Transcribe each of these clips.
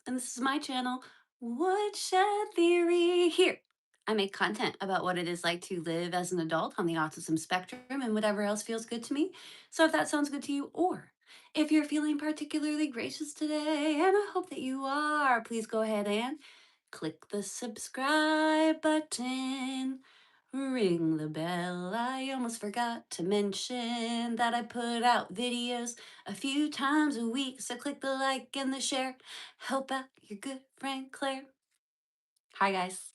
and this is my channel, Woodshed Theory. Here, I make content about what it is like to live as an adult on the autism spectrum and whatever else feels good to me. So if that sounds good to you, or if you're feeling particularly gracious today, and I hope that you are, please go ahead and click the subscribe button. Ring the bell. I almost forgot to mention that I put out videos a few times a week. So click the like and the share. Help out your good friend Claire. Hi, guys.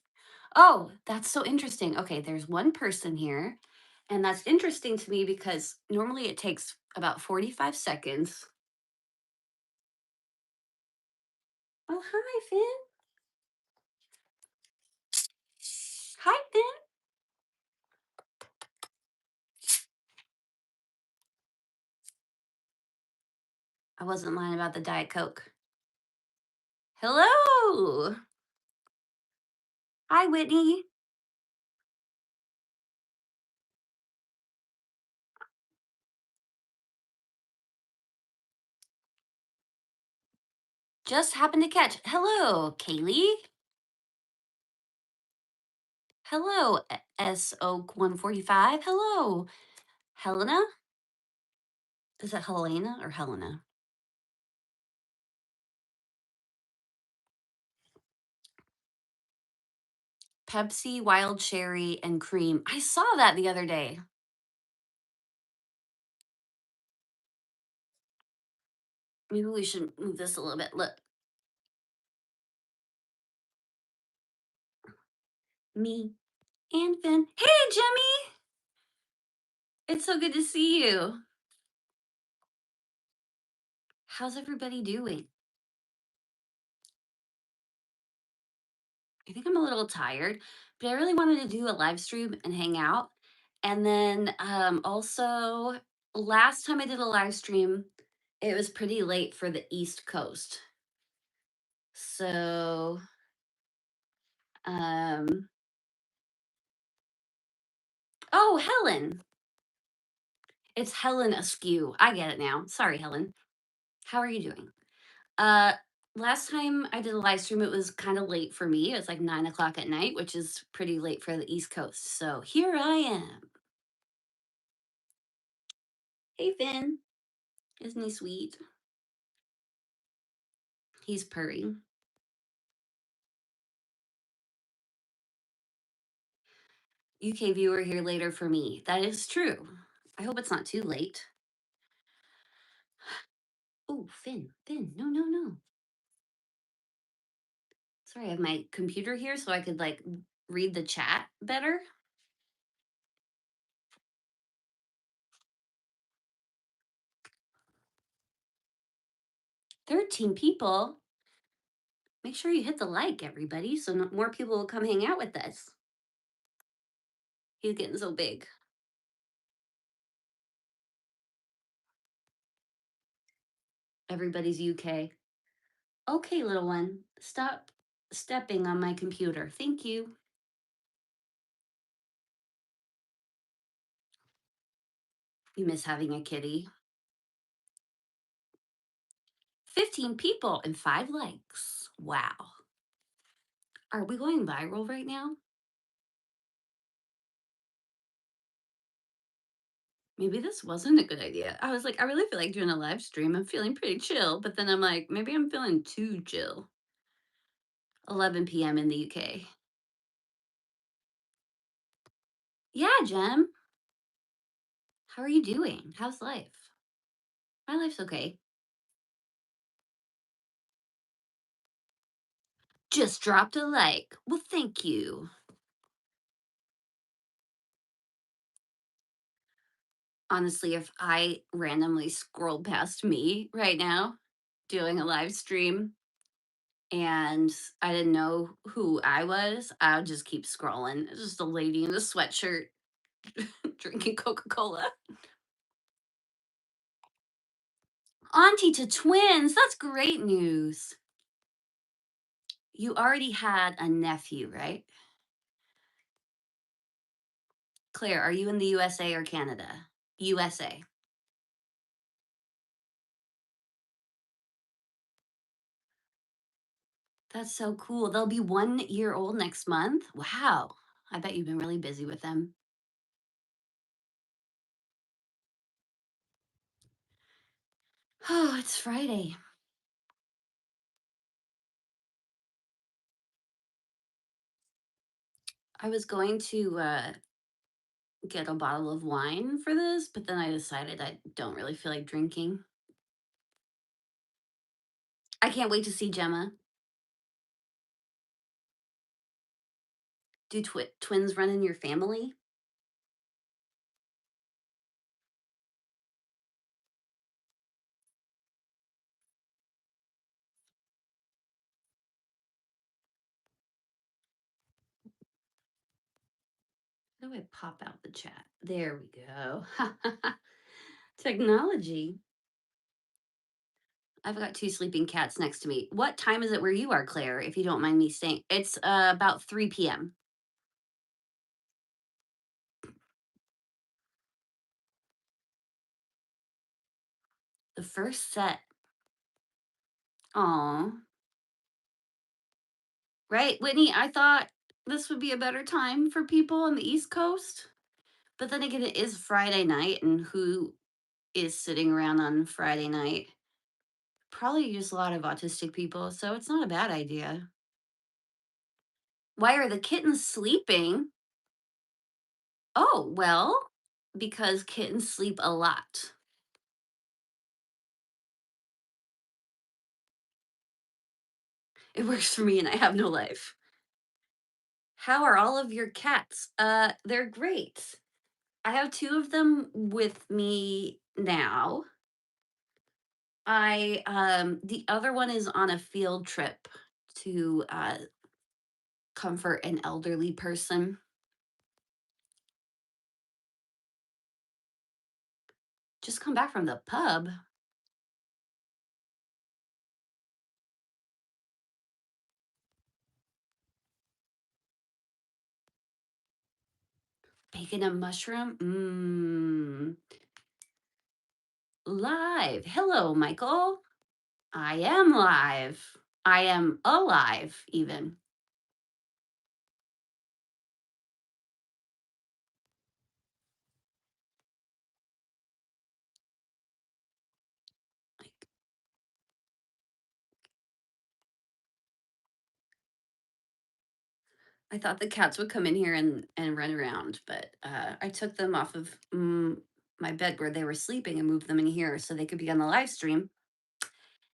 Oh, that's so interesting. Okay, there's one person here. And that's interesting to me because normally it takes about 45 seconds. Oh, hi, Finn. Hi, Finn. I wasn't lying about the Diet Coke. Hello. Hi, Whitney. Just happened to catch. Hello, Kaylee. Hello, S Oak 145. Hello, Helena. Is it Helena or Helena? Pepsi, wild cherry, and cream. I saw that the other day. Maybe we should move this a little bit. Look, me and Finn. Hey, Jimmy. It's so good to see you. How's everybody doing? I think I'm a little tired, but I really wanted to do a live stream and hang out. And then also, last time I did a live stream, it was pretty late for the East Coast. So, um, oh, Helen. It's Helen Askew. I get it now. Sorry, Helen. How are you doing? Uh, Last time I did a live stream, it was kind of late for me. It was like 9 o'clock at night, which is pretty late for the East Coast. So here I am. Hey, Finn. Isn't he sweet? He's purring. UK viewer here later for me. That is true. I hope it's not too late. Oh, Finn, Finn, no, no, no. Sorry, I have my computer here so I could like read the chat better. 13 people. Make sure you hit the like, everybody, so more people will come hang out with us. He's getting so big. Everybody's UK. Okay, little one, stop stepping on my computer. Thank you. You miss having a kitty. 15 people and 5 likes. Wow. Are we going viral right now? Maybe this wasn't a good idea. I was like, I really feel like doing a live stream. I'm feeling pretty chill, but then I'm like, maybe I'm feeling too chill. 11 p.m. in the UK. Yeah, Jem. How are you doing? How's life? My life's okay. Just dropped a like. Well, thank you. Honestly, if I randomly scroll past me right now doing a live stream and I didn't know who I was, I would just keep scrolling. It's just a lady in a sweatshirt drinking Coca Cola. Auntie to twins. That's great news. You already had a nephew, right? Claire, are you in the USA or Canada? USA. That's so cool. They'll be 1 year old next month. Wow. I bet you've been really busy with them. Oh, it's Friday. I was going to get a bottle of wine for this, but then I decided I don't really feel like drinking. I can't wait to see Gemma. Do twins run in your family? How do I pop out the chat? There we go. Technology. I've got two sleeping cats next to me. What time is it where you are, Claire, if you don't mind me saying? It's about 3 p.m. The first set. Aw. Right, Whitney, I thought this would be a better time for people on the East Coast. But then again, it is Friday night, and who is sitting around on Friday night? Probably just a lot of autistic people, so it's not a bad idea. Why are the kittens sleeping? Oh, well, because kittens sleep a lot. It works for me and I have no life. How are all of your cats? They're great. I have two of them with me now. The other one is on a field trip to comfort an elderly person. Just come back from the pub. Bacon and mushroom? Mmm. Live. Hello, Michael. I am live. I am alive, even. Like, I thought the cats would come in here and run around, but I took them off of my bed where they were sleeping and moved them in here so they could be on the live stream.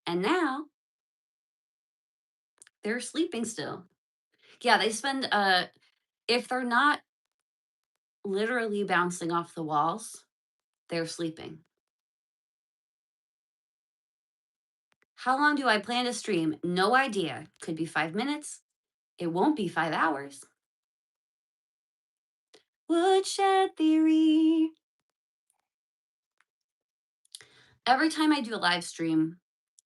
And now they're sleeping still. Yeah, they spend if they're not literally bouncing off the walls, they're sleeping. How long do I plan to stream? No idea. Could be 5 minutes. It won't be 5 hours. Woodshed theory. Every time I do a live stream,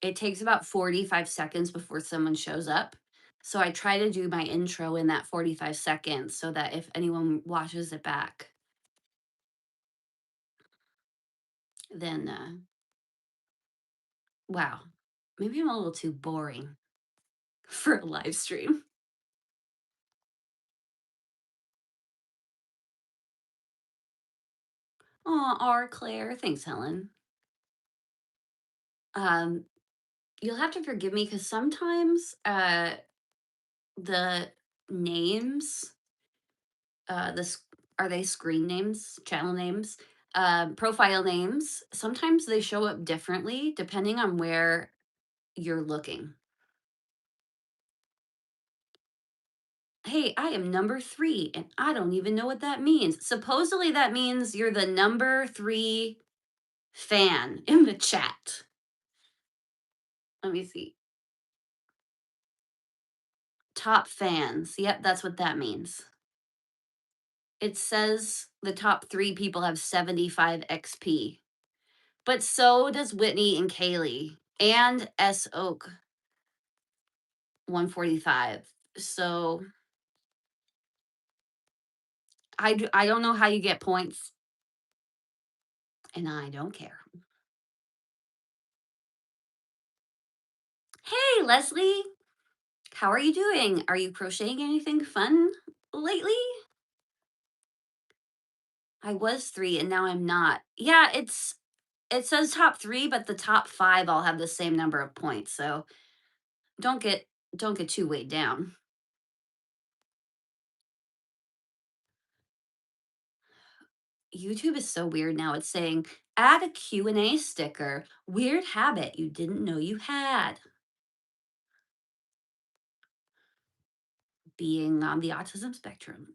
it takes about 45 seconds before someone shows up. So I try to do my intro in that 45 seconds so that if anyone watches it back, then wow, maybe I'm a little too boring for a live stream. Oh, R. Claire. Thanks, Helen. Um, you'll have to forgive me because sometimes the names, are they screen names, channel names, profile names? Sometimes they show up differently depending on where you're looking. Hey, I am number 3, and I don't even know what that means. Supposedly, that means you're the number 3 fan in the chat. Let me see. Top fans. Yep, that's what that means. It says the top 3 people have 75 XP, but so does Whitney and Kaylee and S Oak 145. So I don't know how you get points, and I don't care. Hey, Leslie. How are you doing? Are you crocheting anything fun lately? I was 3 and now I'm not. Yeah, it says top 3, but the top 5 all have the same number of points, so don't get don't get too weighed down. YouTube is so weird now. It's saying, "Add a Q&A sticker. Weird habit you didn't know you had." Being on the autism spectrum.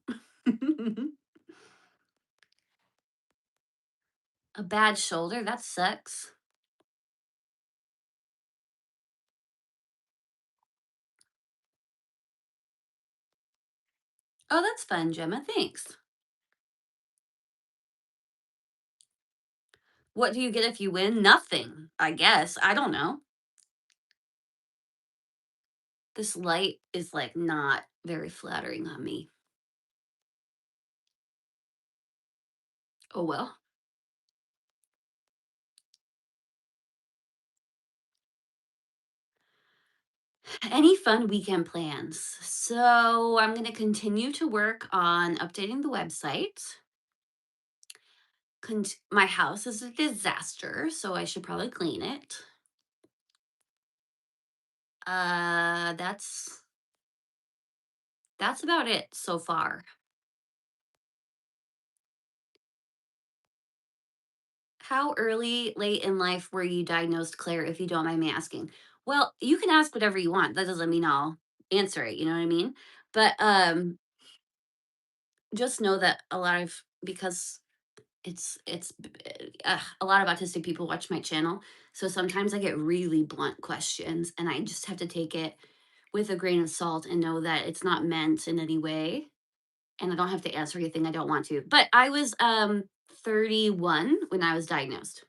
A bad shoulder, that sucks. Oh, that's fun, Gemma, thanks. What do you get if you win? Nothing, I guess. I don't know. This light is, like, not very flattering on me. Oh, well. Any fun weekend plans? So, I'm gonna continue to work on updating the website. My house is a disaster, so I should probably clean it. Uh, that's that's about it so far. How early, late in life were you diagnosed, Claire, if you don't mind me asking? Well, you can ask whatever you want. That doesn't mean I'll answer it, you know what I mean? But just know that a lot of because a lot of autistic people watch my channel, so sometimes I get really blunt questions and I just have to take it with a grain of salt and know that it's not meant in any way and I don't have to answer anything I don't want to. But I was 31 when I was diagnosed.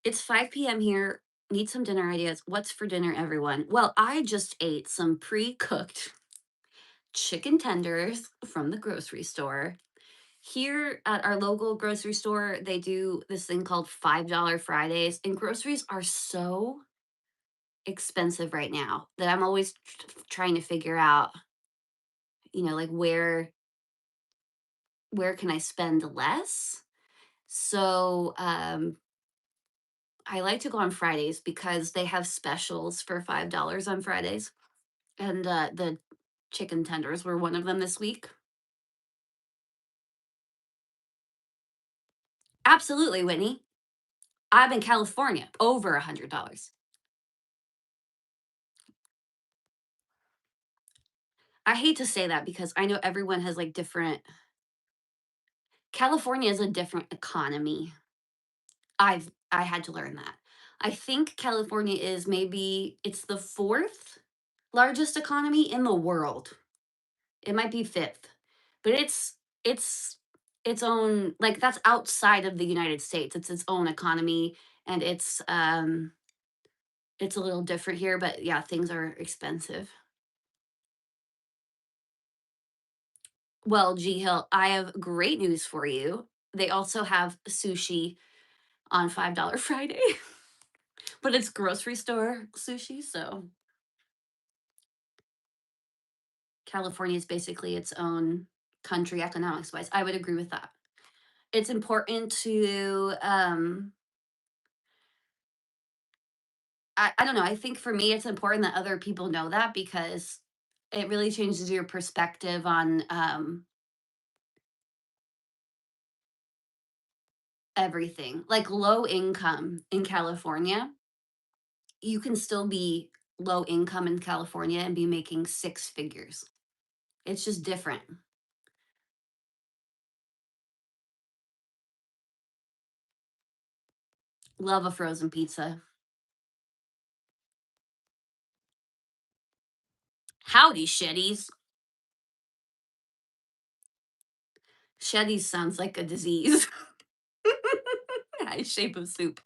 It's 5 p.m. here. Need some dinner ideas. What's for dinner, everyone? Well, I just ate some pre-cooked chicken tenders from the grocery store. Here at our local grocery store, they do this thing called $5 Fridays, and groceries are so expensive right now that I'm always trying to figure out, like where can I spend less? So, I like to go on Fridays because they have specials for $5 on Fridays. And, the chicken tenders were one of them this week. Absolutely, Whitney. I'm in California, over $100. I hate to say that because I know everyone has, like, different California is a different economy. I had to learn that. I think California is maybe it's the 4th largest economy in the world. It might be 5th, but it's its own like, that's outside of the United States. It's its own economy, and it's a little different here, but yeah, things are expensive. Well, G Hill, I have great news for you. They also have sushi on $5 Friday, but it's grocery store sushi, so California is basically its own country economics wise. I would agree with that. It's important to I don't know. I think for me it's important that other people know that because it really changes your perspective on everything. Like low income in California, you can still be low income in California and be making 6 figures. It's just different. Love a frozen pizza. Howdy, Sheddies. Sheddies sounds like a disease. Shape of soup.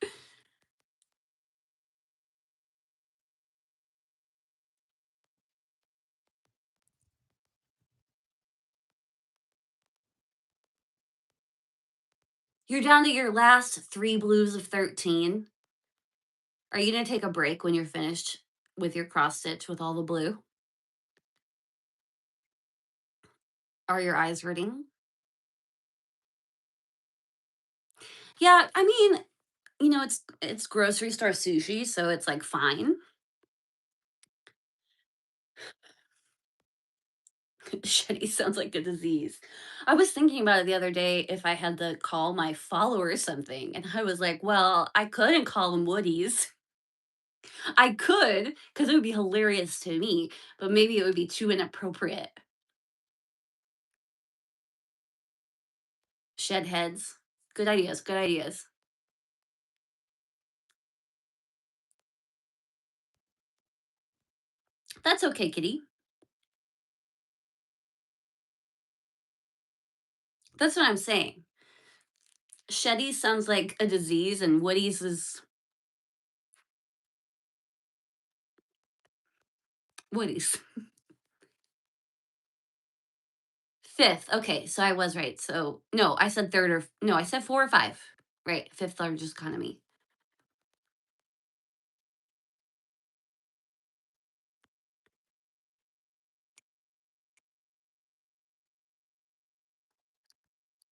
You're down to your last 3 blues of 13. Are you gonna take a break when you're finished with your cross stitch with all the blue? Are your eyes hurting? Yeah, I mean, it's grocery store sushi, so it's like fine. Shitty sounds like a disease. I was thinking about it the other day if I had to call my followers something, and I was like, well, I couldn't call them Woodies. I could, because it would be hilarious to me, but maybe it would be too inappropriate. Shed heads. Good ideas, good ideas. That's okay, kitty. That's what I'm saying. Sheddy sounds like a disease, and Woody's is Woody's. Fifth. Okay, so I was right. So no, I said third or no, I said four or five. Right, fifth largest economy.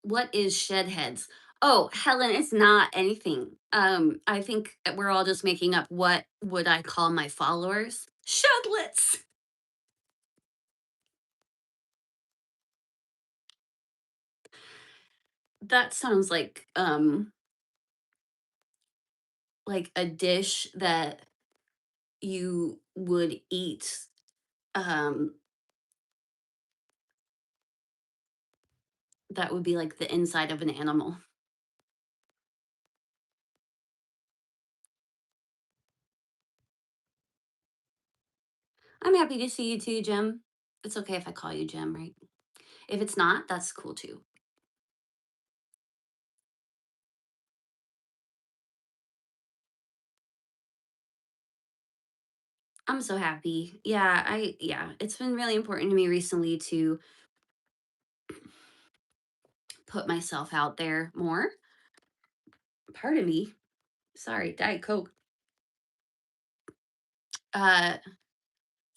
What is shed heads? Oh, Helen, it's not anything. I think that we're all just making up what would I call my followers? Shedlets. That sounds like a dish that you would eat um that would be like the inside of an animal. I'm happy to see you too, Jim. It's okay if I call you Jim, right? If it's not, that's cool too. I'm so happy. Yeah, it's been really important to me recently to put myself out there more. Pardon me. Sorry, Diet Coke. Uh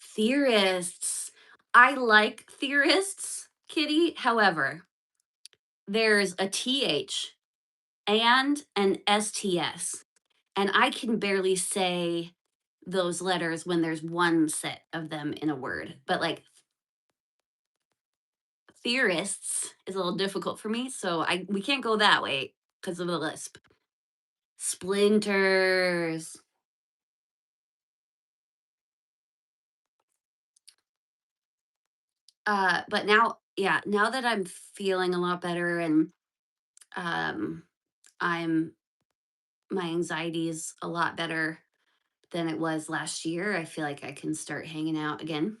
Theorists. I like theorists, Kitty. However, there's a TH and an STS. And I can barely say those letters when there's one set of them in a word. But like theorists is a little difficult for me, so I we can't go that way because of the lisp. Splinters. But now, yeah, now that I'm feeling a lot better and um I'm my anxiety is a lot better than it was last year, I feel like I can start hanging out again.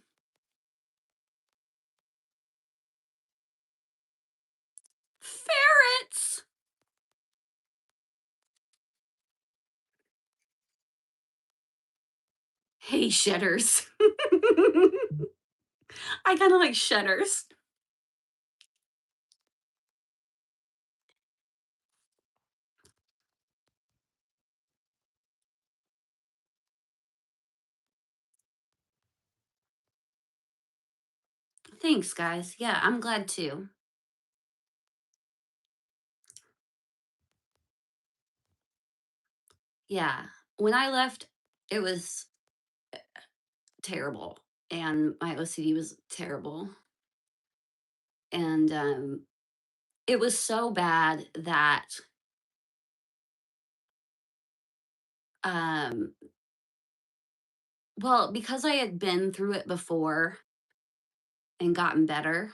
Ferrets. Hey, shedders. I kind of like shedders. Thanks, guys. Yeah, I'm glad too. Yeah. When I left, it was terrible. And my OCD was terrible. And it was so bad that, um, well, because I had been through it before and gotten better,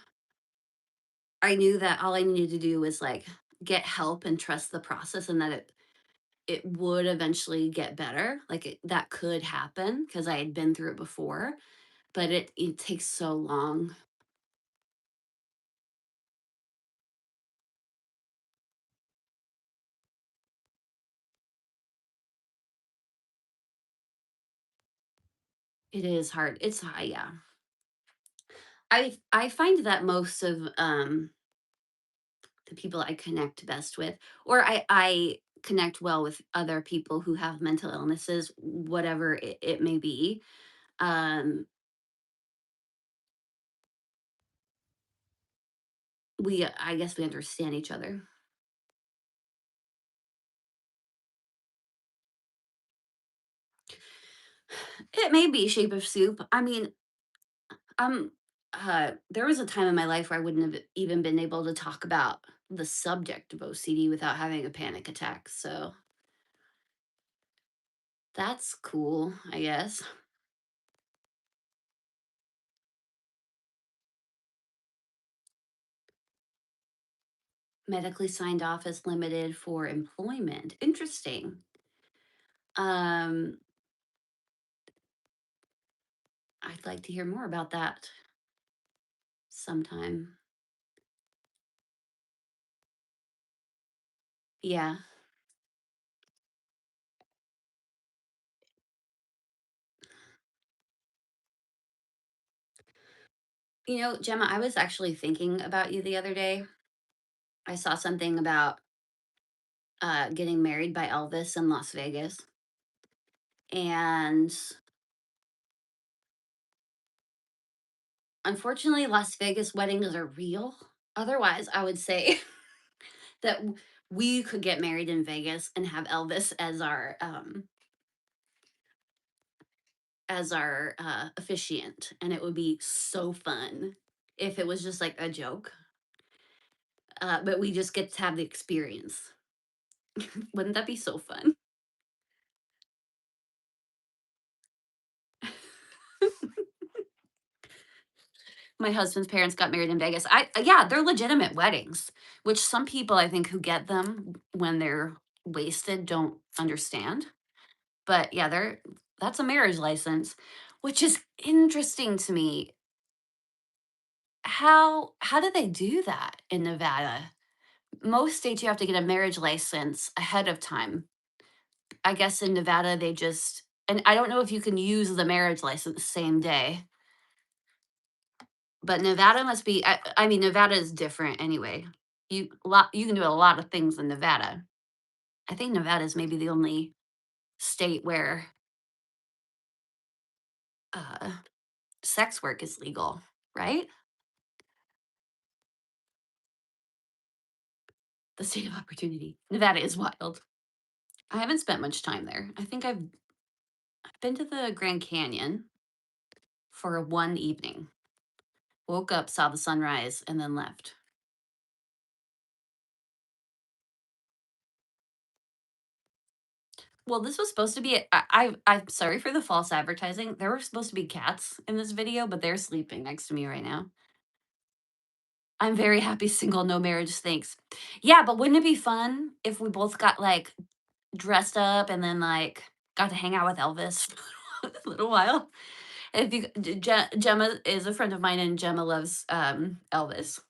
I knew that all I needed to do was like get help and trust the process and that it would eventually get better. Like that could happen because I had been through it before, but it takes so long. It is hard. It's high, yeah. I find that most of the people I connect best with, or I connect well with other people who have mental illnesses, whatever it may be. Um, I guess we understand each other. It may be shape of soup. I mean, there was a time in my life where I wouldn't have even been able to talk about the subject of OCD without having a panic attack. So that's cool, I guess. Medically signed off as limited for employment. Interesting. Um, I'd like to hear more about that sometime. Yeah. You know, Gemma, I was actually thinking about you the other day. I saw something about getting married by Elvis in Las Vegas. And unfortunately, Las Vegas weddings are real. Otherwise, I would say that we could get married in Vegas and have Elvis as our officiant, and it would be so fun if it was just like a joke. But we just get to have the experience. Wouldn't that be so fun? My husband's parents got married in Vegas. Yeah, they're legitimate weddings, which some people I think who get them when they're wasted don't understand. But yeah, that's a marriage license, which is interesting to me. How do they do that in Nevada? Most states you have to get a marriage license ahead of time. I guess in Nevada they just, and I don't know if you can use the marriage license same day, but Nevada must be, I mean Nevada is different anyway. You can do a lot of things in Nevada. I think Nevada is maybe the only state where uh sex work is legal, right? The state of opportunity. Nevada is wild. I haven't spent much time there. I think I've been to the Grand Canyon for one evening. Woke up, saw the sunrise, and then left. Well, this was supposed to be. I'm sorry for the false advertising. There were supposed to be cats in this video, but they're sleeping next to me right now. I'm very happy single, no marriage, thanks. Yeah, but wouldn't it be fun if we both got like dressed up and then like got to hang out with Elvis for a little while? If you Gemma is a friend of mine and Gemma loves Elvis.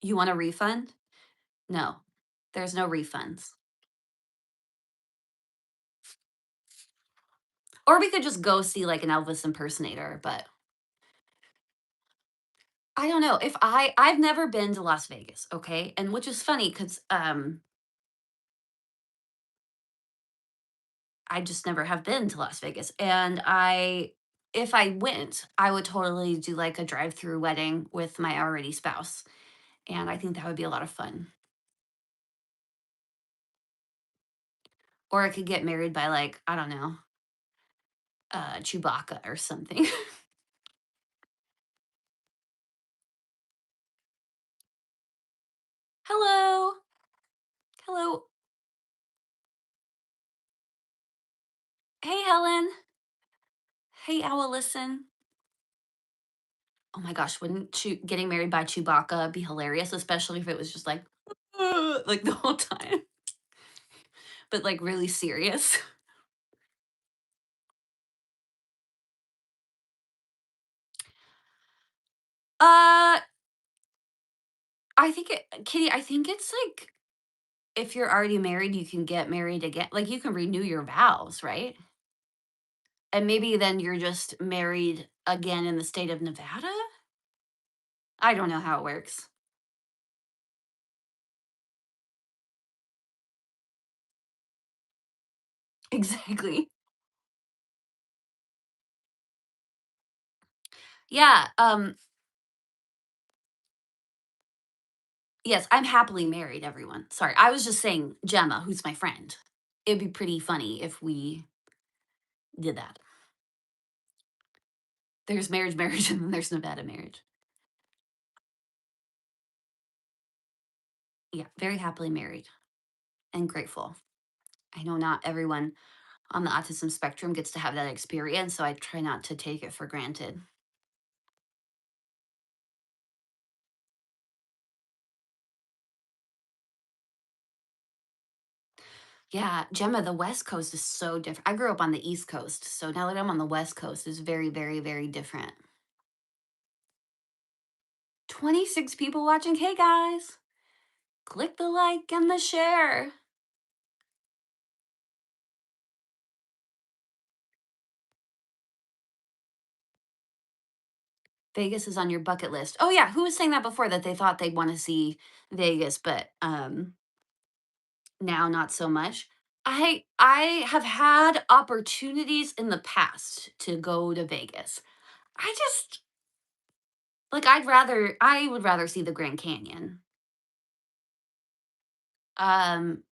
You want a refund? No. There's no refunds. Or we could just go see like an Elvis impersonator, but I don't know. If I've never been to Las Vegas, okay? And which is funny cuz I just never have been to Las Vegas. And I if I went, I would totally do like a drive-through wedding with my already spouse. And I think that would be a lot of fun. Or I could get married by like, I don't know, Chewbacca or something. Hello. Hello. Hey, Helen. Hey, Owl, listen. Oh my gosh, wouldn't getting married by Chewbacca be hilarious, especially if it was just like, like the whole time, but like really serious. Uh, Kitty, I think it's like if you're already married, you can get married again. Like you can renew your vows, right? And maybe then you're just married again in the state of Nevada. I don't know how it works. Exactly. Yeah, yes, I'm happily married, everyone. Sorry, I was just saying Gemma, who's my friend. It'd be pretty funny if we did that. There's marriage, marriage, and then there's Nevada marriage. Yeah, very happily married and grateful. I know not everyone on the autism spectrum gets to have that experience, so I try not to take it for granted. Yeah, Gemma, the West Coast is so different. I grew up on the East Coast, so now that I'm on the West Coast, is very, very, very different. 26 people watching. Hey guys, click the like and the share. Vegas is on your bucket list. Oh yeah, who was saying that before that they thought they'd want to see Vegas, but now not so much. I have had opportunities in the past to go to Vegas. I just like I would rather see the Grand Canyon. Um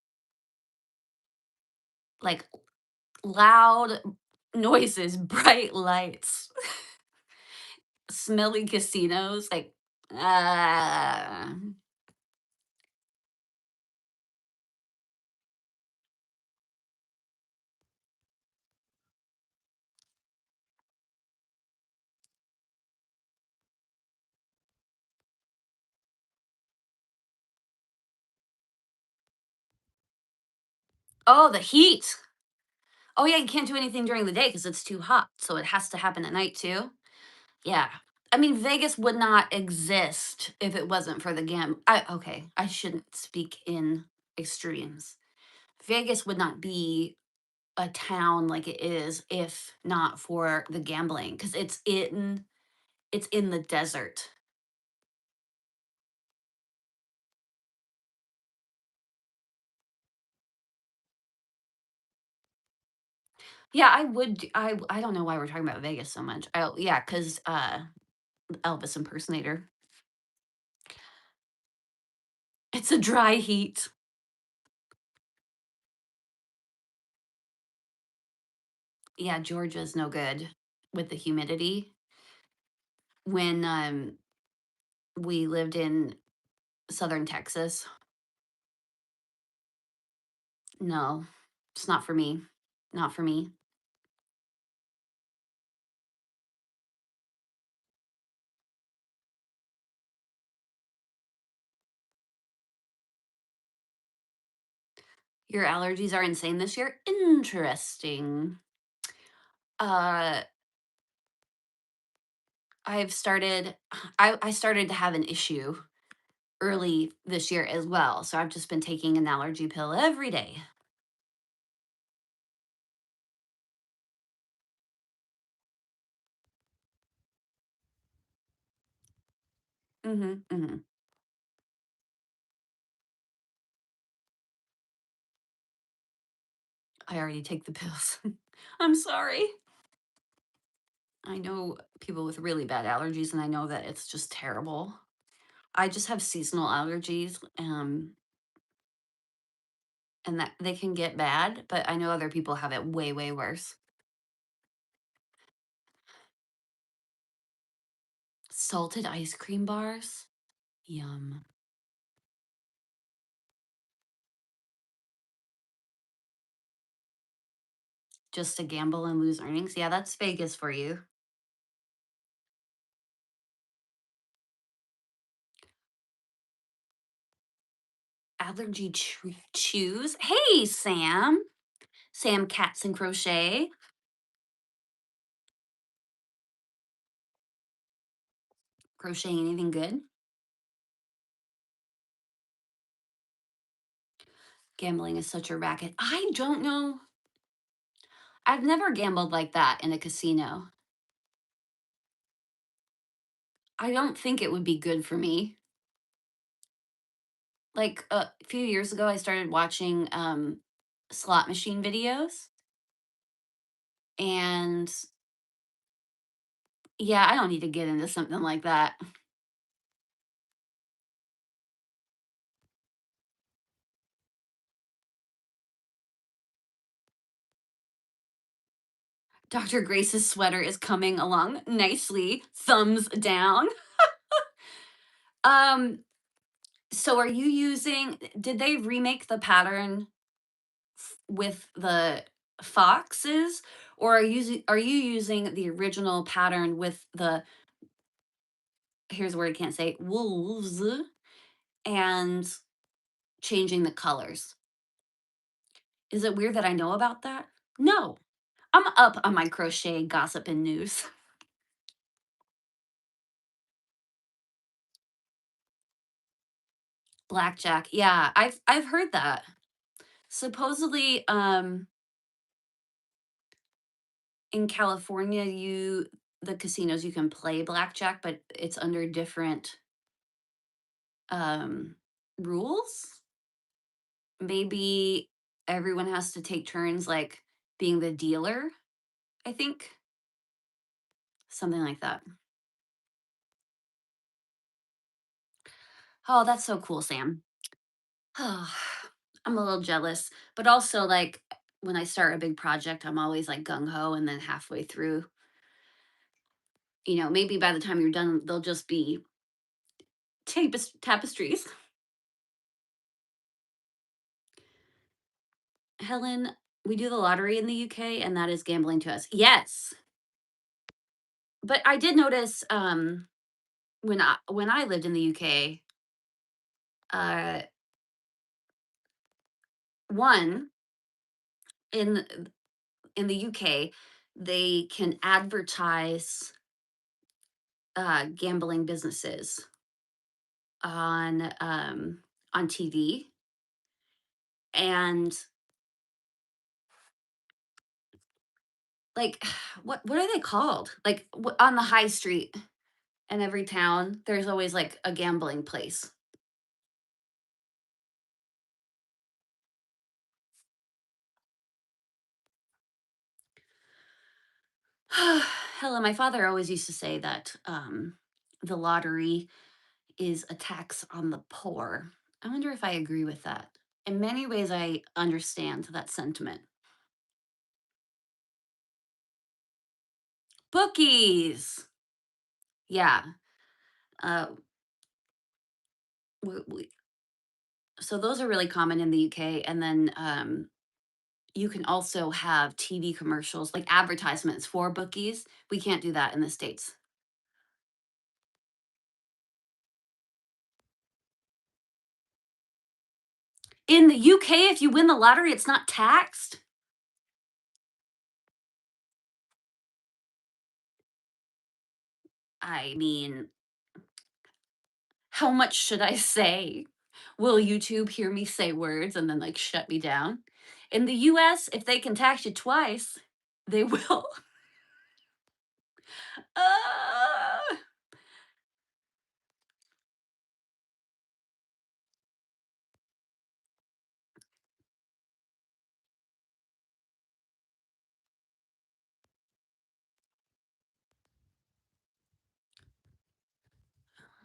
like loud noises, bright lights, smelly casinos, like uh oh, the heat. Oh yeah, you can't do anything during the day because it's too hot. So it has to happen at night too. Yeah. I mean, Vegas would not exist if it wasn't for the I okay, I shouldn't speak in extremes. Vegas would not be a town like it is if not for the gambling because it's in the desert. Yeah, I would I don't know why we're talking about Vegas so much. Oh, yeah, cuz Elvis impersonator. It's a dry heat. Yeah, Georgia's no good with the humidity. When we lived in southern Texas, no, it's not for me. Not for me. Your allergies are insane this year? Interesting. Uh, I've started I started to have an issue early this year as well, so I've just been taking an allergy pill every day. Mhm, mhm. I already take the pills. I'm sorry. I know people with really bad allergies, and I know that it's just terrible. I just have seasonal allergies, and that they can get bad, but I know other people have it way, way worse. Salted ice cream bars? Yum. Just to gamble and lose earnings? Yeah, that's Vegas for you. Allergy chews? Hey, Sam. Sam Cats and Crochet. Crocheting anything good? Gambling is such a racket. I don't know. I've never gambled like that in a casino. I don't think it would be good for me. Like a few years ago, I started watching slot machine videos. And yeah, I don't need to get into something like that. Dr. Grace's sweater is coming along nicely. Thumbs down. Um, so are you using did they remake the pattern with the foxes, or are you using the original pattern with the here's a word I can't say, wolves, and changing the colors? Is it weird that I know about that? No. I'm up on my crochet gossip and news. Blackjack. Yeah, I've heard that. Supposedly, in California, you the casinos you can play blackjack, but it's under different um rules. Maybe everyone has to take turns like being the dealer, I think. Something like that. Oh, that's so cool, Sam. Oh, I'm a little jealous, but also like when I start a big project, I'm always like gung ho, and then halfway through, maybe by the time you're done, they'll just be tapestries. Helen, we do the lottery in the UK, and that is gambling to us. Yes, but I did notice when I lived in the UK, uh, one in in the UK, they can advertise gambling businesses on on TV, and like what are they called? Like on the high street in every town, there's always like a gambling place. Hella, my father always used to say that the lottery is a tax on the poor. I wonder if I agree with that. In many ways, I understand that sentiment. Bookies. Yeah. Uh, we, so those are really common in the UK. And then you can also have TV commercials, like advertisements for bookies. We can't do that in the States. In the UK, if you win the lottery, it's not taxed. I mean, how much should I say? Will YouTube hear me say words and then like shut me down? In the US, if they can tax you twice, they will. Ah!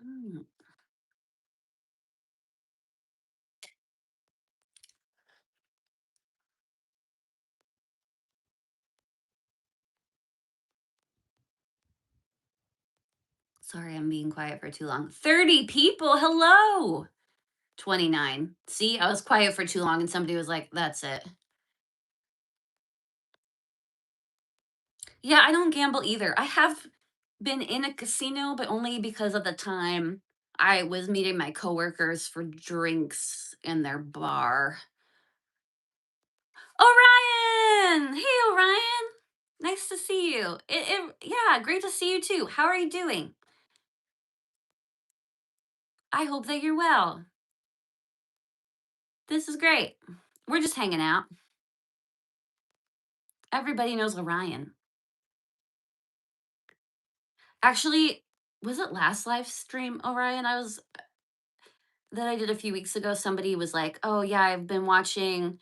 Mm. Sorry, I'm being quiet for too long. 30 people. Hello. 29. See, I was quiet for too long and somebody was like, that's it. Yeah, I don't gamble either. I have been in a casino, but only because of the time I was meeting my coworkers for drinks in their bar. Orion! Hey, Orion! Nice to see you. Yeah, great to see you too. How are you doing? I hope that you're well. This is great. We're just hanging out. Everybody knows Orion. Actually, was it last live stream, Orion? That I did a few weeks ago. Somebody was like, "Oh yeah, I've been watching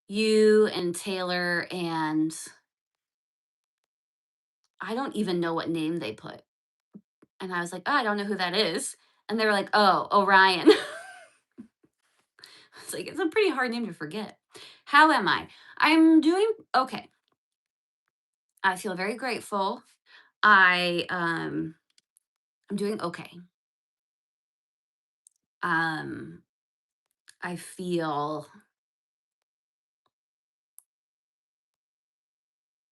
you and Taylor and I don't even know what name they put. And I was like, "Oh, I don't know who that is." And they were like, "Oh, Orion." It's like, it's a pretty hard name to forget. How am I? I'm doing okay. I feel very grateful. I'm doing okay. Um I feel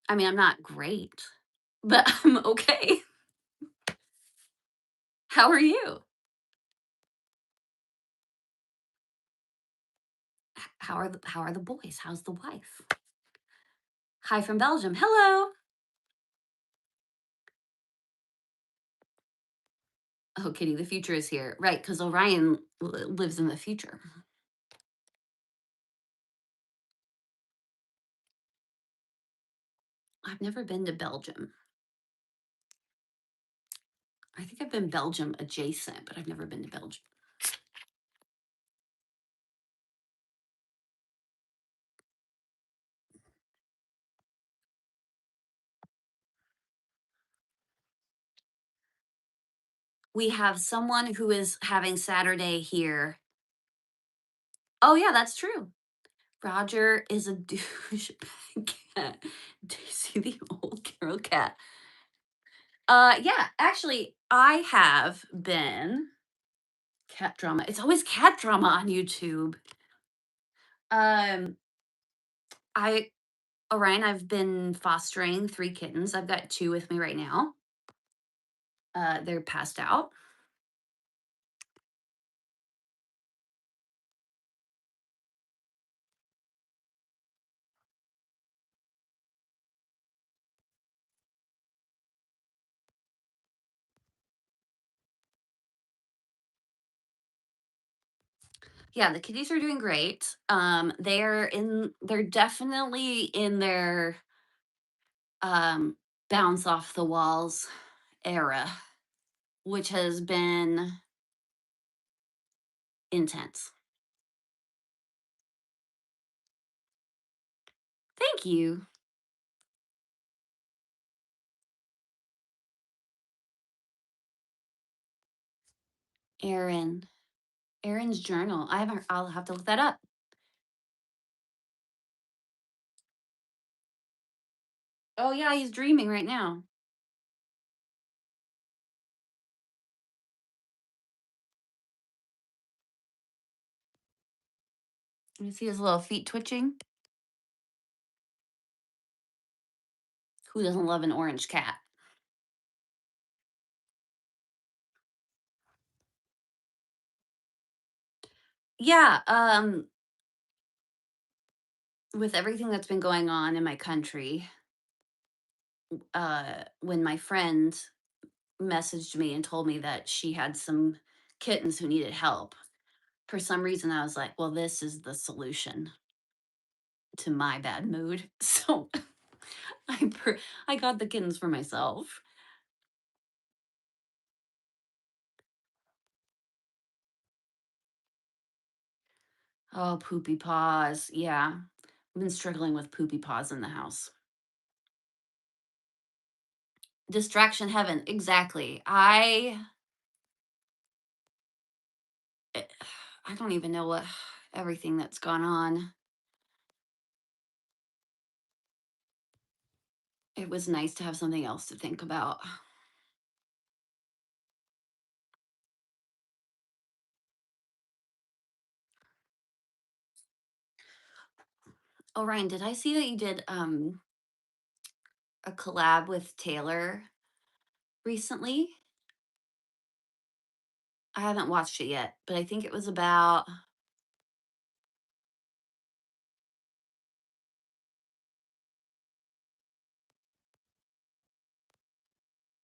I mean, I'm not great, but I'm okay. How are you? How are the boys? How's the wife? Hi from Belgium. Hello. Oh, Kitty, the future is here. Right, because Orion lives in the future. I've never been to Belgium. I think I've been Belgium adjacent, but I've never been to Belgium. We have someone who is having Saturday here. Oh, yeah, that's true. Roger is a douchebag cat. Do you see the old Carol cat? Yeah, actually, I have been cat drama. It's always cat drama on YouTube. Um, I Orion, I've been fostering 3 kittens. I've got 2 with me right now. They're passed out. Yeah, the kitties are doing great. They're definitely in their um bounce off the walls era, which has been intense. Thank you, Erin. Erin's journal. I'll have to look that up. Oh yeah, he's dreaming right now. You see his little feet twitching? Who doesn't love an orange cat? Yeah, with everything that's been going on in my country, when my friend messaged me and told me that she had some kittens who needed help, for some reason I was like, well, this is the solution to my bad mood. So I got the kittens for myself. Oh, poopy paws. Yeah. I've been struggling with poopy paws in the house. Distraction heaven. Exactly. Eh, I don't even know what everything that's gone on. It was nice to have something else to think about. Oh, Ryan, did I see that you did a collab with Taylor recently? I haven't watched it yet, but I think it was about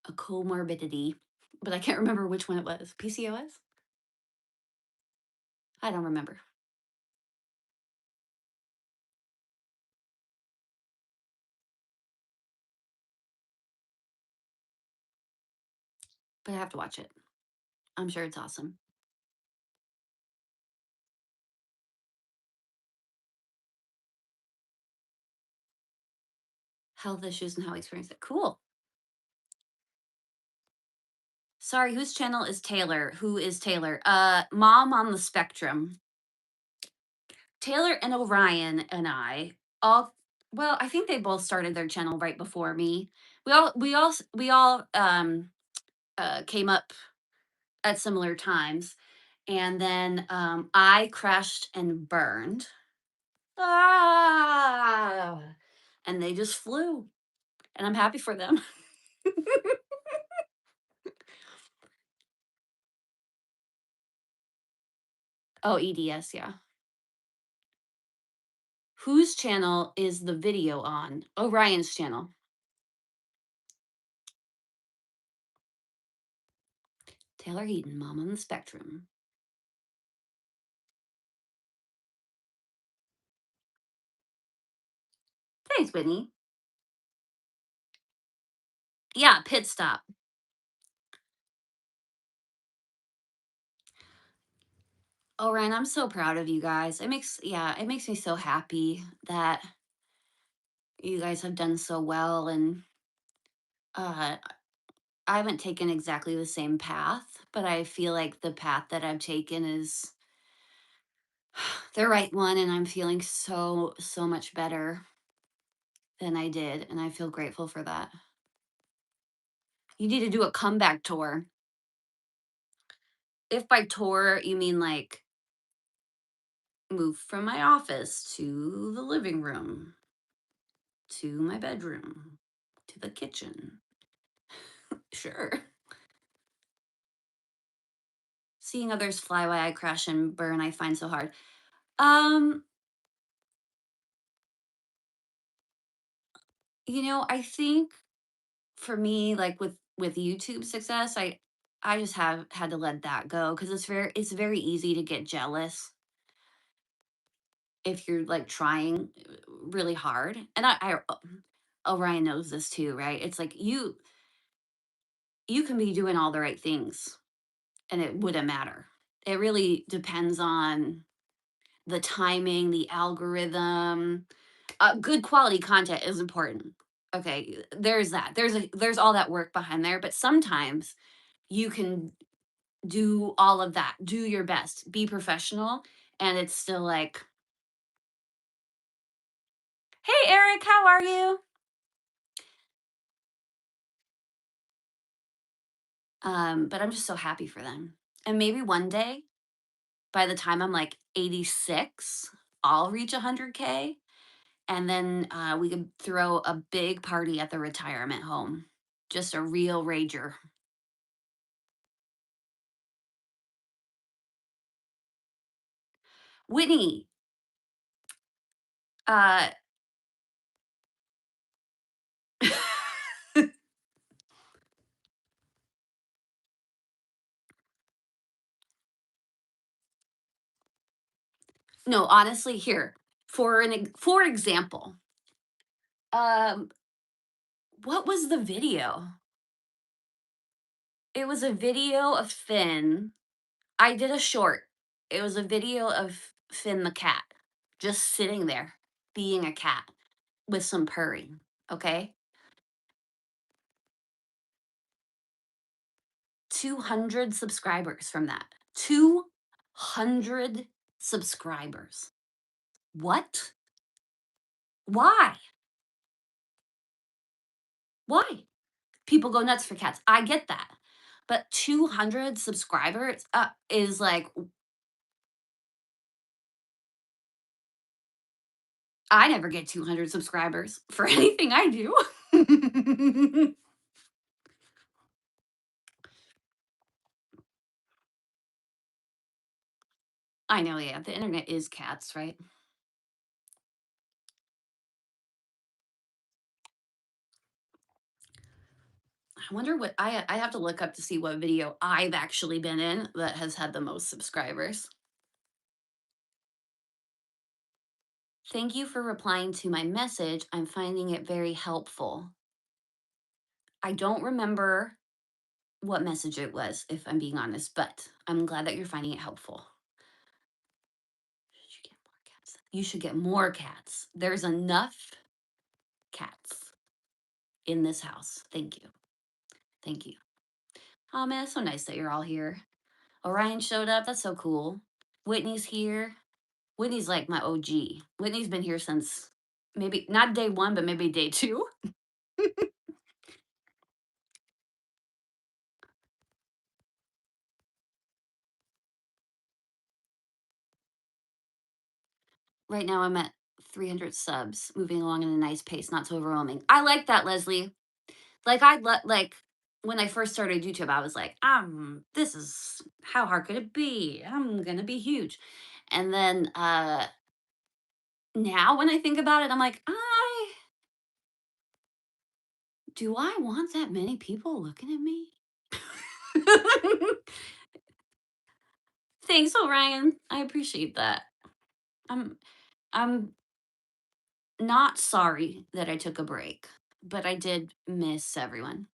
a comorbidity, but I can't remember which one it was. PCOS? I don't remember, but I have to watch it. I'm sure it's awesome. Health issues and how I experience it. Cool. Sorry, whose channel is Taylor? Who is Taylor? Mom on the Spectrum. Taylor and Orion and I all well, I think they both started their channel right before me. We all came up at similar times, and then I crashed and burned. Ah, and they just flew, and I'm happy for them. Oh, EDS, yeah. Whose channel is the video on? Orion's channel. Taylor Heaton, Mom on the Spectrum. Thanks, Whitney. Yeah, pit stop. Oh, Ryan, I'm so proud of you guys. It makes me so happy that you guys have done so well, and uh I haven't taken exactly the same path, but I feel like the path that I've taken is the right one, and I'm feeling so much better than I did, and I feel grateful for that. You need to do a comeback tour. If by tour you mean like move from my office to the living room, to my bedroom, to the kitchen. Sure. Seeing others fly while I crash and burn, I find so hard. Um, I think for me, like with YouTube success, I just have had to let that go because it's very easy to get jealous if you're like trying really hard. And Orion knows this too, right? It's like you can be doing all the right things and it wouldn't matter. It really depends on the timing, the algorithm. Good quality content is important. Okay, there's that. There's all that work behind there, but sometimes you can do all of that. Do your best. Be professional, and it's still like, "Hey Eric, how are you?" But I'm just so happy for them. And maybe one day, by the time I'm like 86, I'll reach 100K, and then we could throw a big party at the retirement home. Just a real rager. Whitney, uh, no, honestly, here for example, um, what was the video? It was a video of Finn. I did a short. It was a video of Finn the cat just sitting there being a cat with some purring. Okay, 200 subscribers from that. 200 subscribers. What? Why? Why? People go nuts for cats. I get that. But 200 subscribers is like, I never get 200 subscribers for anything I do. I know, yeah. The internet is cats, right? I wonder what I have to look up to see what video I've actually been in that has had the most subscribers. Thank you for replying to my message. I'm finding it very helpful. I don't remember what message it was, if I'm being honest, but I'm glad that you're finding it helpful. Should you get more cats? You should get more cats. There's enough cats in this house. Thank you. Thank you. Oh man, it's so nice that you're all here. Orion showed up. That's so cool. Whitney's here. Whitney's like my OG. Whitney's been here since maybe not day one, but maybe day two. Right now, I'm at 300 subs, moving along in a nice pace, not so overwhelming. I like that, Leslie. Like like when I first started YouTube, I was like, this is how hard could it be? I'm gonna be huge. And then now when I think about it, I'm like, I do I want that many people looking at me? Thanks, Orion. I appreciate that. I'm I'm not sorry that I took a break, but I did miss everyone.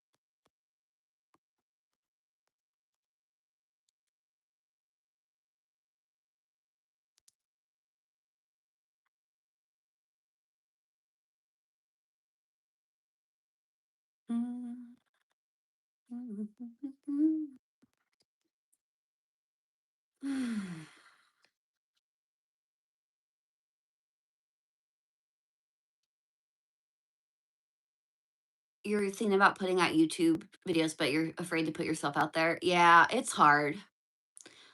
You're thinking about putting out YouTube videos, but you're afraid to put yourself out there. Yeah, it's hard.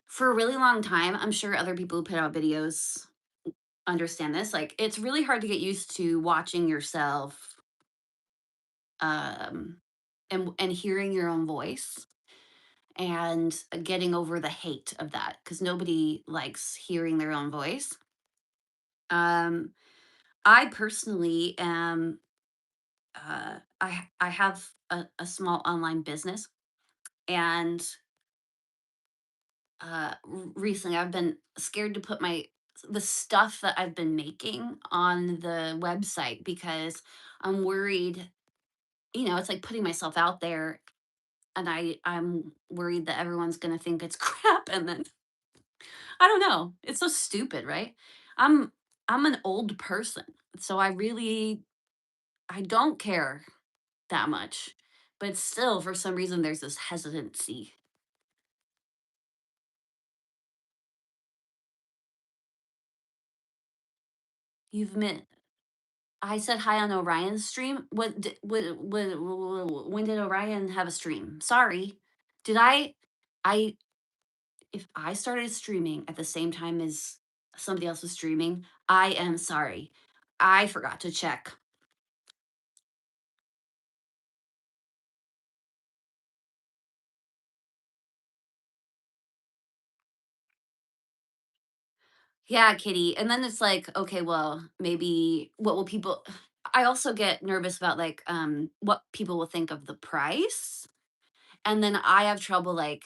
For a really long time, I'm sure other people who put out videos understand this. Like, it's really hard to get used to watching yourself um and hearing your own voice and getting over the hate of that because nobody likes hearing their own voice. Um, I personally am I have a small online business and recently I've been scared to put my the stuff that I've been making on the website because I'm worried, it's like putting myself out there and I'm worried that everyone's going to think it's crap and then I don't know. It's so stupid, right? I'm I'm an old person. So I don't care that much. But still for some reason there's this hesitancy. You've met I said hi on Orion's stream. When did Orion have a stream? Sorry. Did I if I started streaming at the same time as somebody else was streaming, I am sorry. I forgot to check. Yeah, Kitty. And then it's like, okay, well, maybe what will people I also get nervous about like what people will think of the price. And then I have trouble like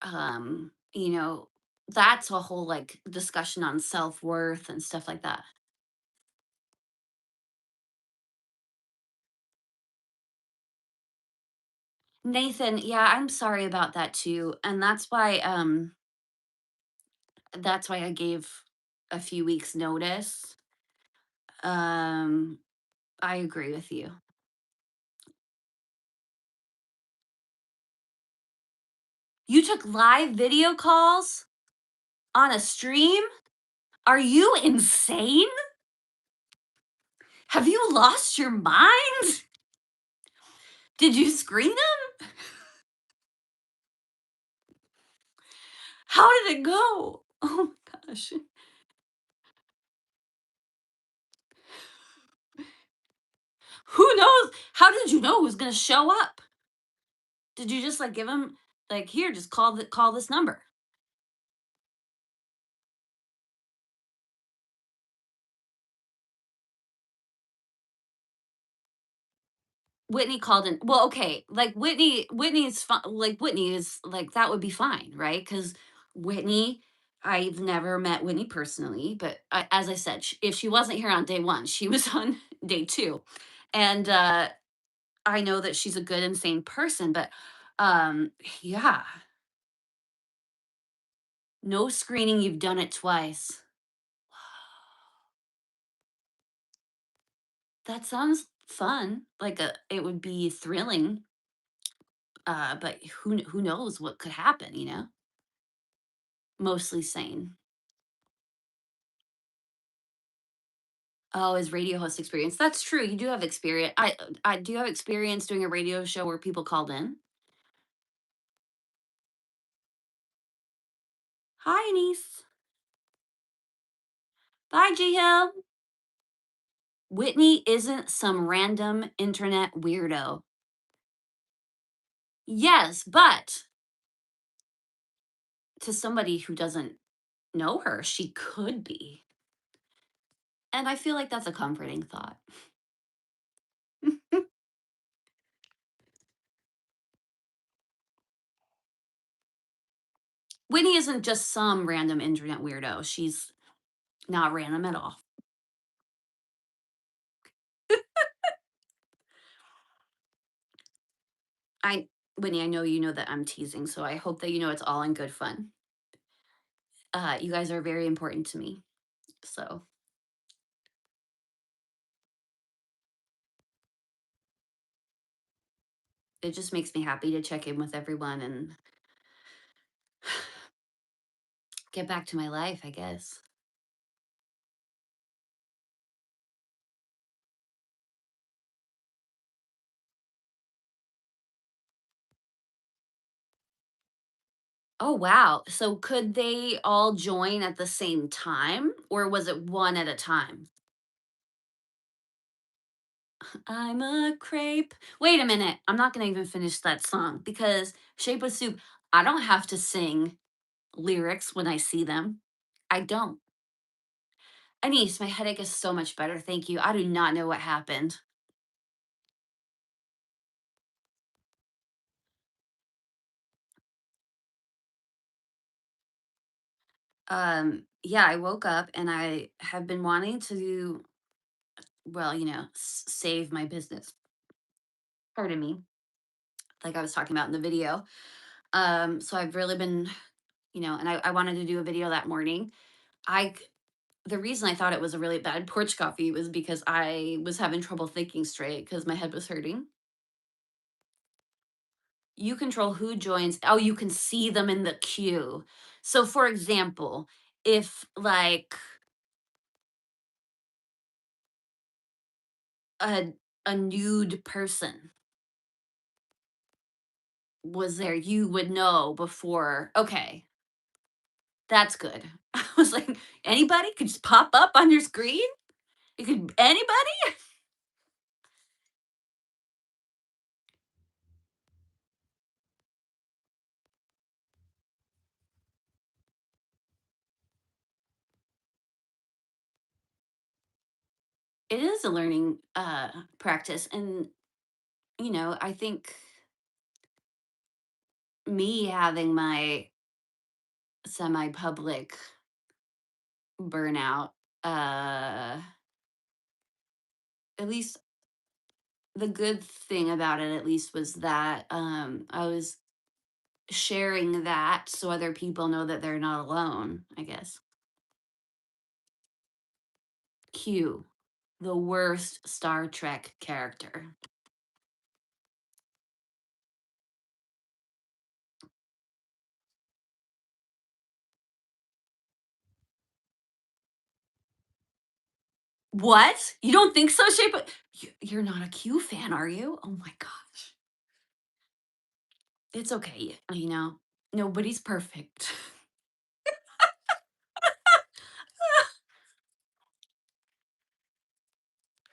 um, you know, that's a whole like discussion on self-worth and stuff like that. Nathan, yeah, I'm sorry about that too. And that's why I gave a few weeks notice. Um I agree with you. You took live video calls on a stream? Are you insane? Have you lost your mind? Did you screen them? How did it go? Oh my gosh. Who knows? How did you know who's gonna show up? Did you just like give him like here, just call this number? Whitney called in. Well, okay, like Whitney is fine. Like Whitney is like that would be fine, right? Because Whitney, I've never met Whitney personally, but as I said, if she wasn't here on day one, she was on day two, and I know that she's a good and sane person. But yeah, no screening. You've done it twice. That sounds fun. Like it would be thrilling. But who knows what could happen, you know? Mostly sane. Oh, his radio host experience. That's true. You do have experience. I do have experience doing a radio show where people called in. Hi, niece. Bye, G Hill. Whitney isn't some random internet weirdo. Yes, but to somebody who doesn't know her, she could be. And I feel like that's a comforting thought. Whitney isn't just some random internet weirdo. She's not random at all. I Whitney, I know you know that I'm teasing, so I hope that you know it's all in good fun. You guys are very important to me. So it just makes me happy to check in with everyone and get back to my life, I guess. Oh, wow. So could they all join at the same time or was it one at a time? I'm a crepe. Wait a minute. I'm not going to even finish that song because Shape of Soup, I don't have to sing lyrics when I see them. I don't. Anise, my headache is so much better. Thank you. I do not know what happened. Yeah, I woke up and I have been wanting to, well, save my business. Pardon me. Like I was talking about in the video. So I've really been, and I wanted to do a video that morning. I c- the reason I thought it was a really bad porch coffee was because I was having trouble thinking straight because my head was hurting. You control who joins. Oh, you can see them in the queue. So for example, if like a a nude person was there, you would know before. Okay, that's good. I was like, anybody could just pop up on your screen? It could anybody? It is a learning practice. And I think me having my semi-public burnout, uh at least the good thing about it at least was that I was sharing that so other people know that they're not alone, I guess. Q, the worst Star Trek character. What? You don't think so, Shape? You're not a Q fan, are you? Oh my gosh. It's okay. Nobody's perfect.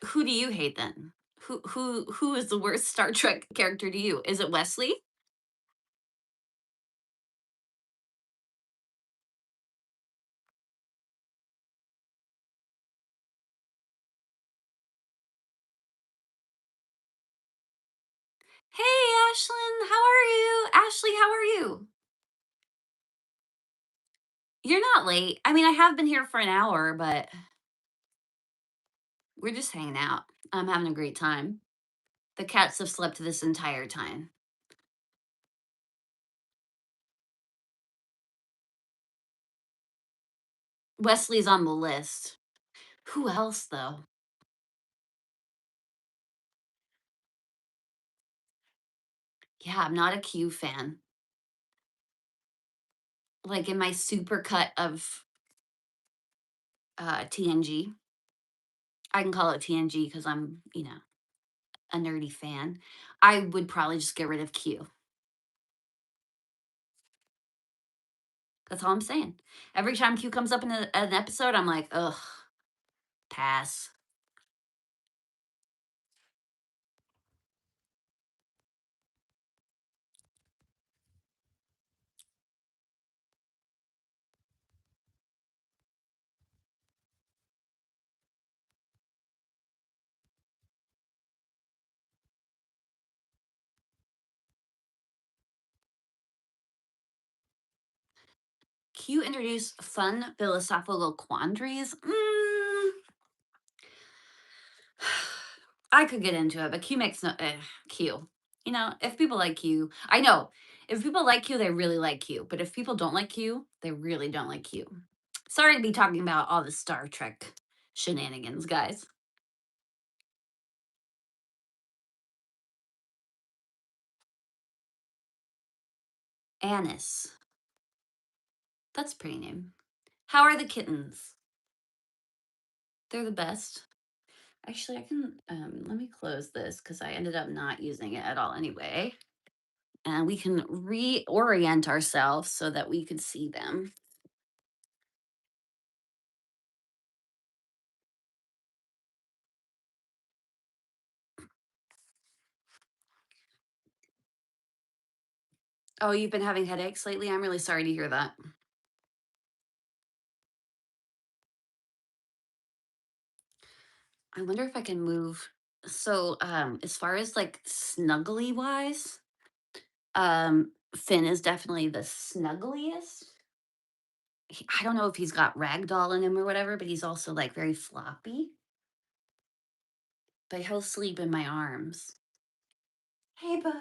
Who do you hate then? Who is the worst Star Trek character to you? Is it Wesley? Hey, Ashlyn, how are you? Ashley, how are you? You're not late. I mean, I have been here for an hour, but we're just hanging out. I'm having a great time. The cats have slept this entire time. Wesley's on the list. Who else, though? Yeah, I'm not a Q fan. Like in my super cut of TNG, I can call it TNG because I'm, a nerdy fan. I would probably just get rid of Q. That's all I'm saying. Every time Q comes up in an episode, I'm like, ugh, pass. Q introduced fun philosophical quandaries. I could get into it, but Q makes no Q. If people like Q, I know. If people like Q, they really like Q. But if people don't like Q, they really don't like Q. Sorry to be talking about all the Star Trek shenanigans, guys. Annis. That's a pretty name. How are the kittens? They're the best. Actually, I can let me close this because I ended up not using it at all anyway. And we can reorient ourselves so that we could see them. Oh, you've been having headaches lately? I'm really sorry to hear that. I wonder if I can move. So, as far as like snuggly wise, Finn is definitely the snuggliest. I don't know if he's got ragdoll in him or whatever, but he's also like very floppy. But he'll sleep in my arms. Hey, bud.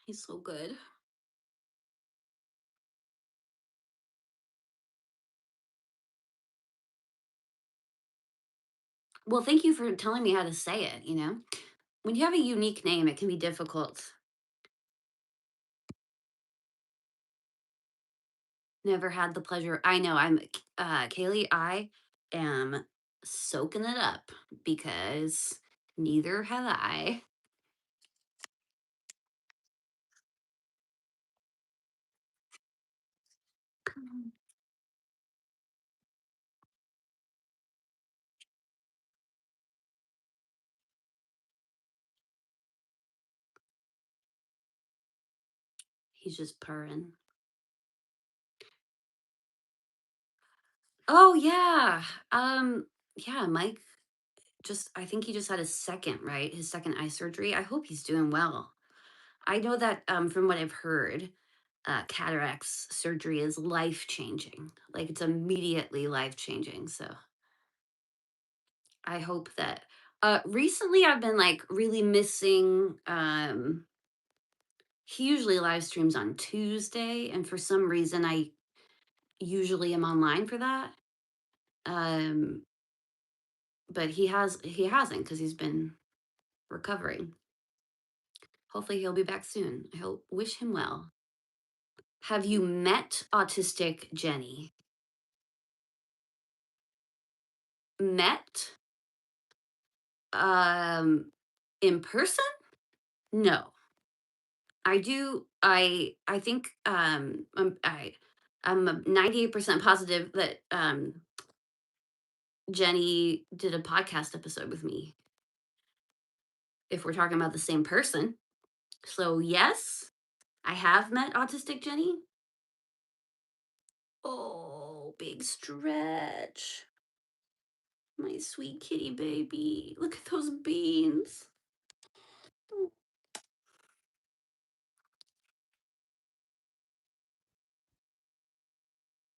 He's so good. Well, thank you for telling me how to say it. When you have a unique name, it can be difficult. Never had the pleasure. I know. Kaylee. I am soaking it up because neither have I. He's just purring. Oh yeah. Yeah, Mike I think he just had his second, right? His second eye surgery. I hope he's doing well. I know that from what I've heard, cataracts surgery is life changing. Like it's immediately life changing. So I hope that recently I've been like really missing he usually live streams on Tuesday, and for some reason I usually am online for that. Um but he hasn't because he's been recovering. Hopefully he'll be back soon. I hope wish him well. Have you met autistic Jenny? Met in person? No. I do I think I'm 98% positive that Jenny did a podcast episode with me if we're talking about the same person. So yes, I have met autistic Jenny. Oh, big stretch. My sweet kitty baby. Look at those beans.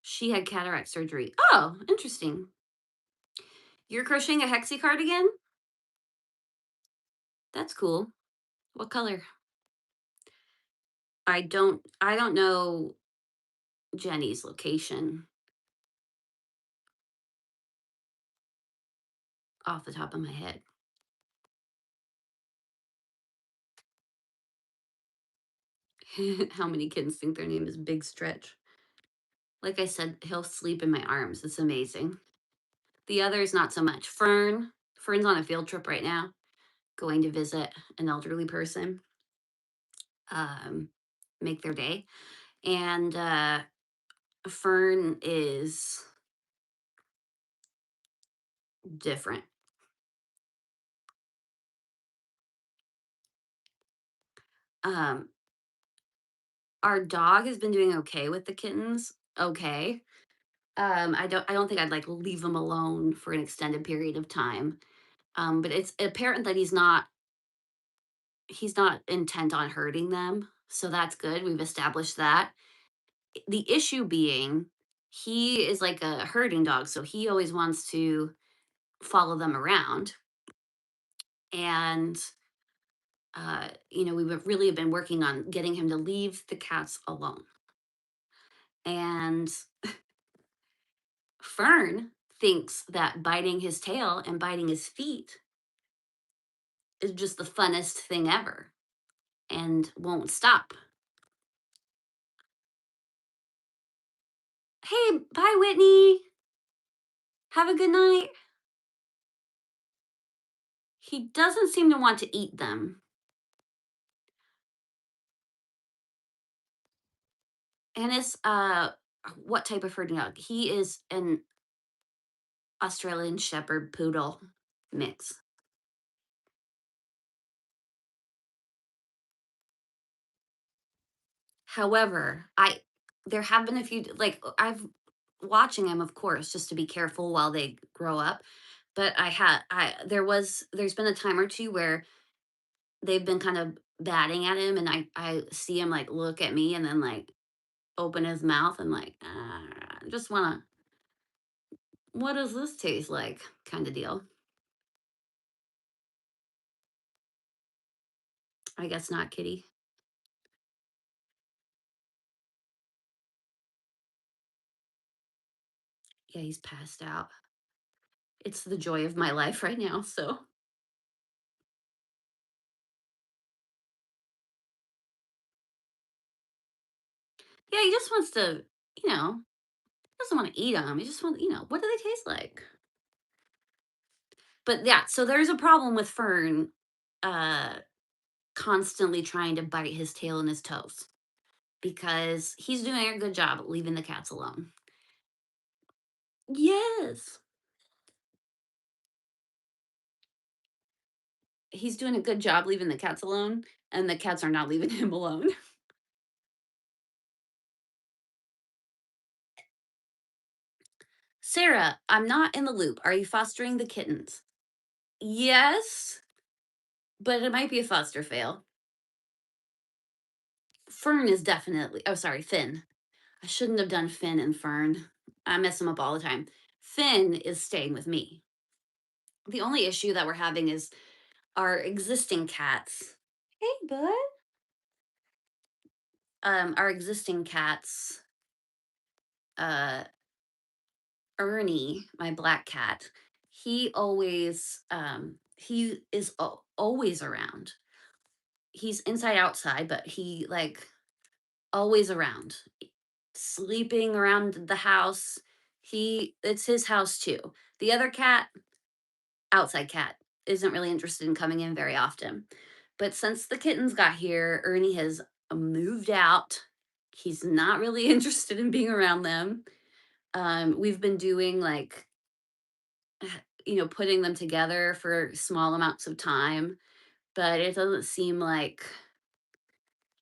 She had cataract surgery. Oh, interesting. You're crocheting a hexie cardigan? That's cool. What color? I don't know Jenny's location off the top of my head. How many kittens think their name is Big Stretch? Like I said, he'll sleep in my arms. It's amazing. The others, not so much. Fern's on a field trip right now, going to visit an elderly person, um, make their day. And Fern is different. Um, our dog has been doing okay with the kittens. Okay. I don't think I'd like leave them alone for an extended period of time. But it's apparent that he's not intent on hurting them. So that's good. We've established that. The issue being he is like a herding dog, so he always wants to follow them around. And we've really been working on getting him to leave the cats alone. And Fern thinks that biting his tail and biting his feet is just the funnest thing ever and won't stop. Hey, bye, Whitney. Have a good night. He doesn't seem to want to eat them. And it's what type of herding dog? He is an Australian Shepherd Poodle mix. However, I there have been a few like I've watching him, of course, just to be careful while they grow up. But there's been a time or two where they've been kind of batting at him, and I see him like look at me and then like open his mouth and like I just wanna, what does this taste like kind of deal. I guess not, kitty. Yeah, he's passed out. It's the joy of my life right now. So yeah, he just wants to, you know, doesn't want to eat them. He just wants, what do they taste like? But yeah, so there's a problem with Fern uh constantly trying to bite his tail and his toes because he's doing a good job at leaving the cats alone. Yes. He's doing a good job leaving the cats alone, and the cats are not leaving him alone. Sarah, I'm not in the loop. Are you fostering the kittens? Yes, but it might be a foster fail. Fern is definitely, oh, sorry, Finn. I shouldn't have done Finn and Fern. I mess them up all the time. Finn is staying with me. The only issue that we're having is our existing cats. Hey, bud. Our existing cats, uh, Ernie, my black cat, he is always around. He's inside outside, but he like always around, sleeping around the house. It's his house too. The other cat, outside cat, isn't really interested in coming in very often. But since the kittens got here, Ernie has moved out. He's not really interested in being around them. We've been doing like, putting them together for small amounts of time, but it doesn't seem like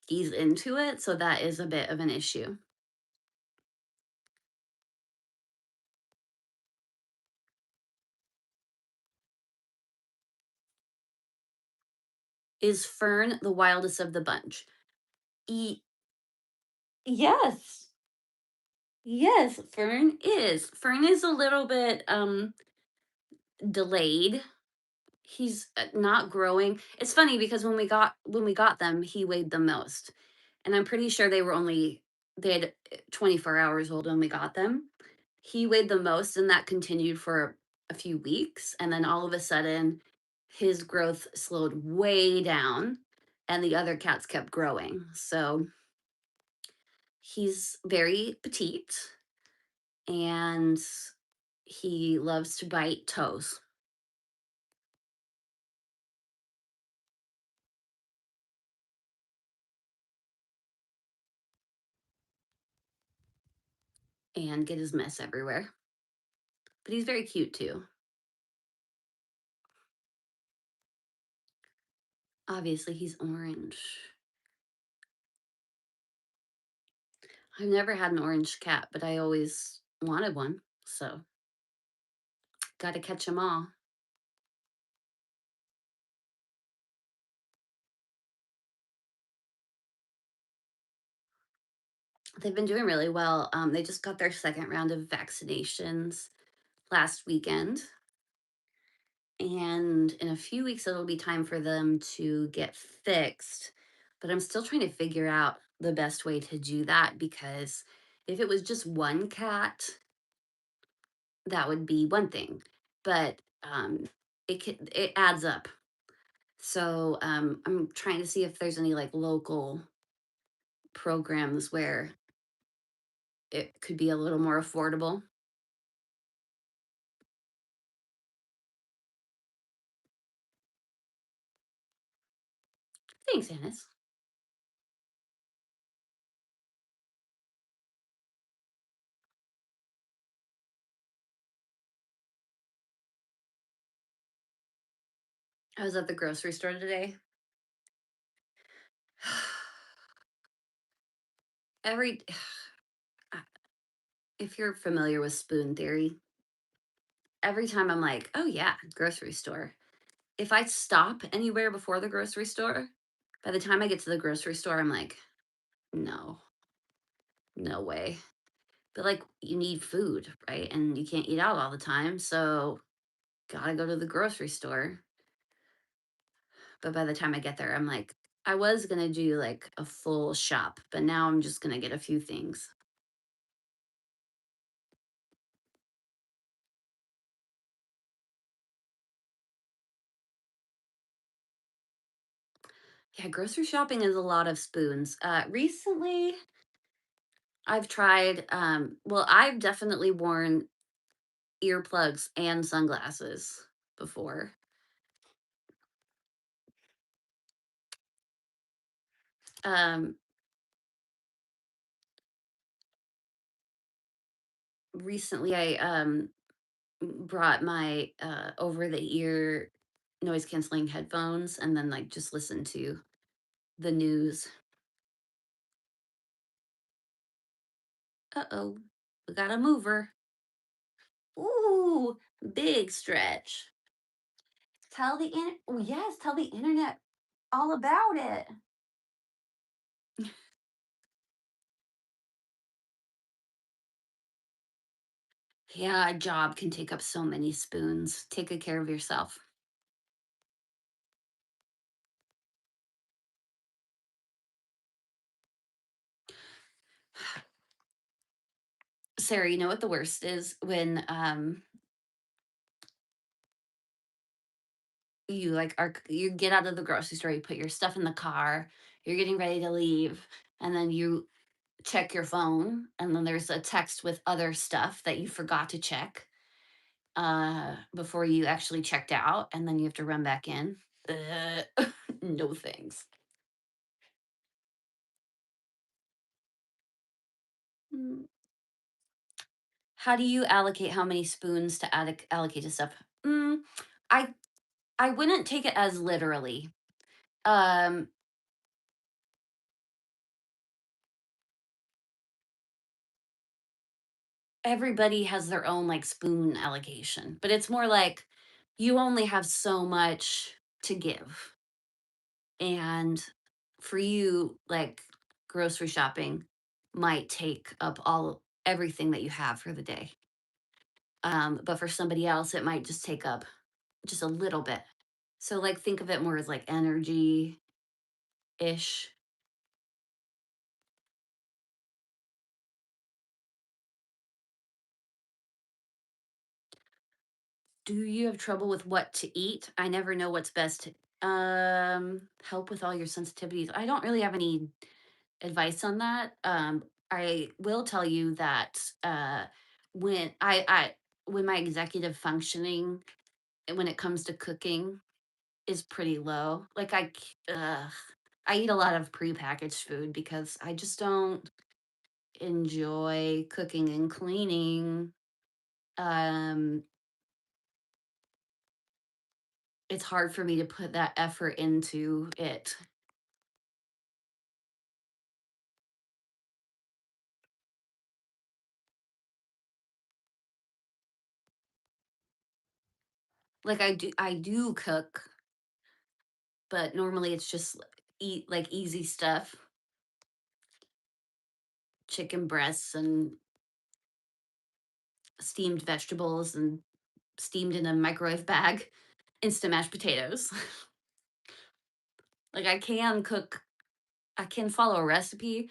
he's into it. So that is a bit of an issue. Is Fern the wildest of the bunch? E- yes. Yes, Fern is. Fern is a little bit delayed He's, not growing. It's funny because when we got them, he weighed the most, and I'm pretty sure they had 24 hours old when we got them. He weighed the most, and that continued for a few weeks, and then all of a sudden, his growth slowed way down, and the other cats kept growing. So, he's very petite, and he loves to bite toes and get his mess everywhere. But he's very cute too. Obviously, he's orange. I've never had an orange cat, but I always wanted one. So, got to catch them all. They've been doing really well. They just got their second round of vaccinations last weekend. And in a few weeks, it'll be time for them to get fixed. But I'm still trying to figure out the best way to do that because if it was just one cat, that would be one thing. But it adds up. So I'm trying to see if there's any like local programs where it could be a little more affordable. Thanks, Annis. I was at the grocery store today. Every if you're familiar with spoon theory, every time I'm like, "Oh yeah, grocery store." If I stop anywhere before the grocery store, by the time I get to the grocery store, I'm like, "No, no way." But like you need food, right? And you can't eat out all the time, so gotta go to the grocery store. But by the time I get there, I'm like, I was gonna do like a full shop, but now I'm just gonna get a few things. Yeah, grocery shopping is a lot of spoons. Recently, I've tried, well, I've definitely worn earplugs and sunglasses before. Um, Recently, I brought my over the ear noise canceling headphones and then like just listen to the news. Uh oh, we got a mover. Ooh, big stretch. Oh yes, tell the internet all about it. Yeah, a job can take up so many spoons. Take good care of yourself. Sarah, you know what the worst is when you like you get out of the grocery store, you put your stuff in the car, you're getting ready to leave, and then you check your phone, and then there's a text with other stuff that you forgot to check before you actually checked out, and then you have to run back in. No thanks. Mm, how do you allocate how many spoons to allocate to stuff? Mm, I I wouldn't take it as literally. Um, Everybody has their own like spoon allocation, but it's more like you only have so much to give. And for you, like grocery shopping might take up all everything that you have for the day. But for somebody else, it might just take up just a little bit. So, like, think of it more as like energy ish. Do you have trouble with what to eat? I never know what's best. Help with all your sensitivities. I don't really have any advice on that. I will tell you that when I when my executive functioning when it comes to cooking is pretty low. Like I eat a lot of prepackaged food because I just don't enjoy cooking and cleaning. Um, it's hard for me to put that effort into it. Like I do cook, but normally it's just eat like easy stuff, chicken breasts and steamed vegetables and steamed in a microwave bag, instant mashed potatoes. Like I can follow a recipe,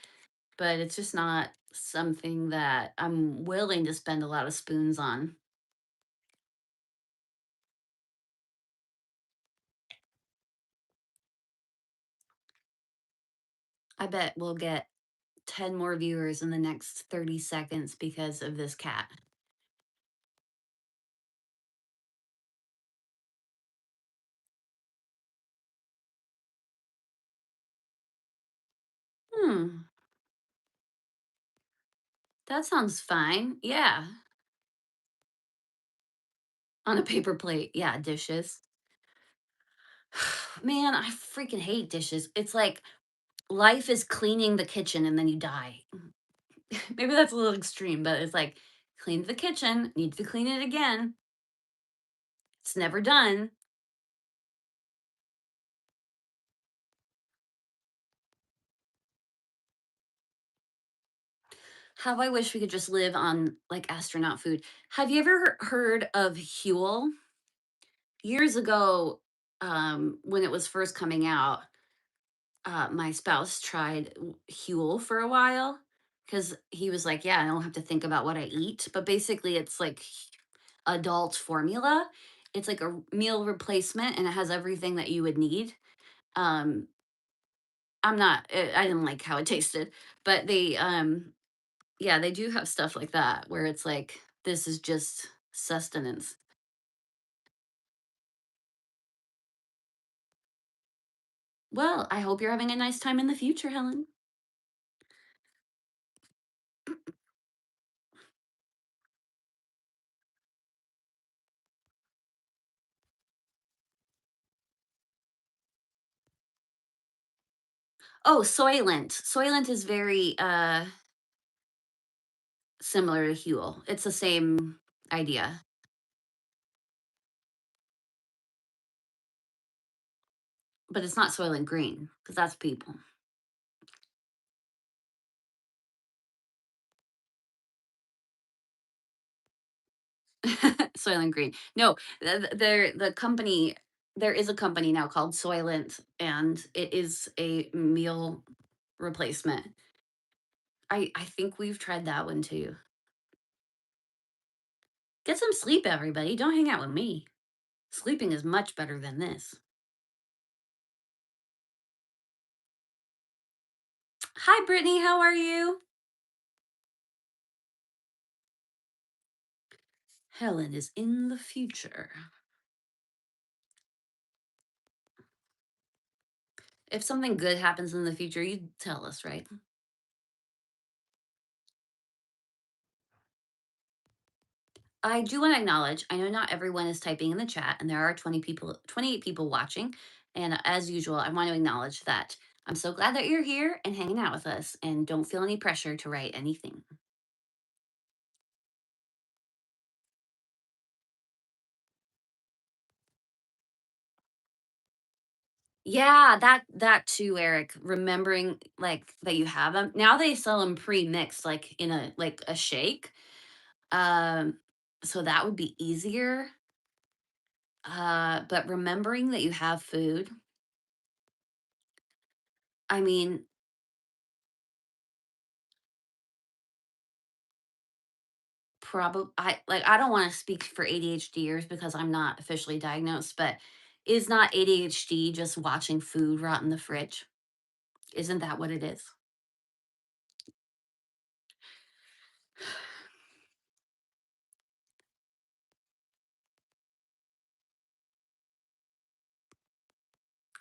but it's just not something that I'm willing to spend a lot of spoons on. I bet we'll get 10 more viewers in the next 30 seconds because of this cat. Hmm, that sounds fine. Yeah. On a paper plate. Yeah, dishes. Man, I freaking hate dishes. It's like life is cleaning the kitchen and then you die. Maybe that's a little extreme, but it's like clean the kitchen, need to clean it again. It's never done. How I wish we could just live on like astronaut food. Have you ever heard of Huel? Years ago, when it was first coming out, my spouse tried Huel for a while because he was like, "Yeah, I don't have to think about what I eat." But basically, it's like adult formula. It's like a meal replacement, and it has everything that you would need. Um, I'm not. I didn't like how it tasted, but yeah, they do have stuff like that where it's like this is just sustenance. Well, I hope you're having a nice time in the future, Helen. Oh, Soylent. Soylent is very similar to Huel. It's the same idea, but it's not Soylent Green because that's people. Soylent Green. No, the company there is a company now called Soylent, and it is a meal replacement. I think we've tried that one too. Get some sleep, everybody. Don't hang out with me. Sleeping is much better than this. Hi, Brittany. How are you? Helen is in the future. If something good happens in the future, you tell us, right? I do want to acknowledge, I know not everyone is typing in the chat, and there are 28 people watching. And as usual, I want to acknowledge that I'm so glad that you're here and hanging out with us, and don't feel any pressure to write anything. Yeah, that too, Eric. Remembering like that you have them. Now they sell them pre-mixed, like in a shake. Um, so that would be easier. But remembering that you have food, I mean, probably I don't want to speak for ADHDers because I'm not officially diagnosed, but is not ADHD just watching food rot in the fridge? Isn't that what it is?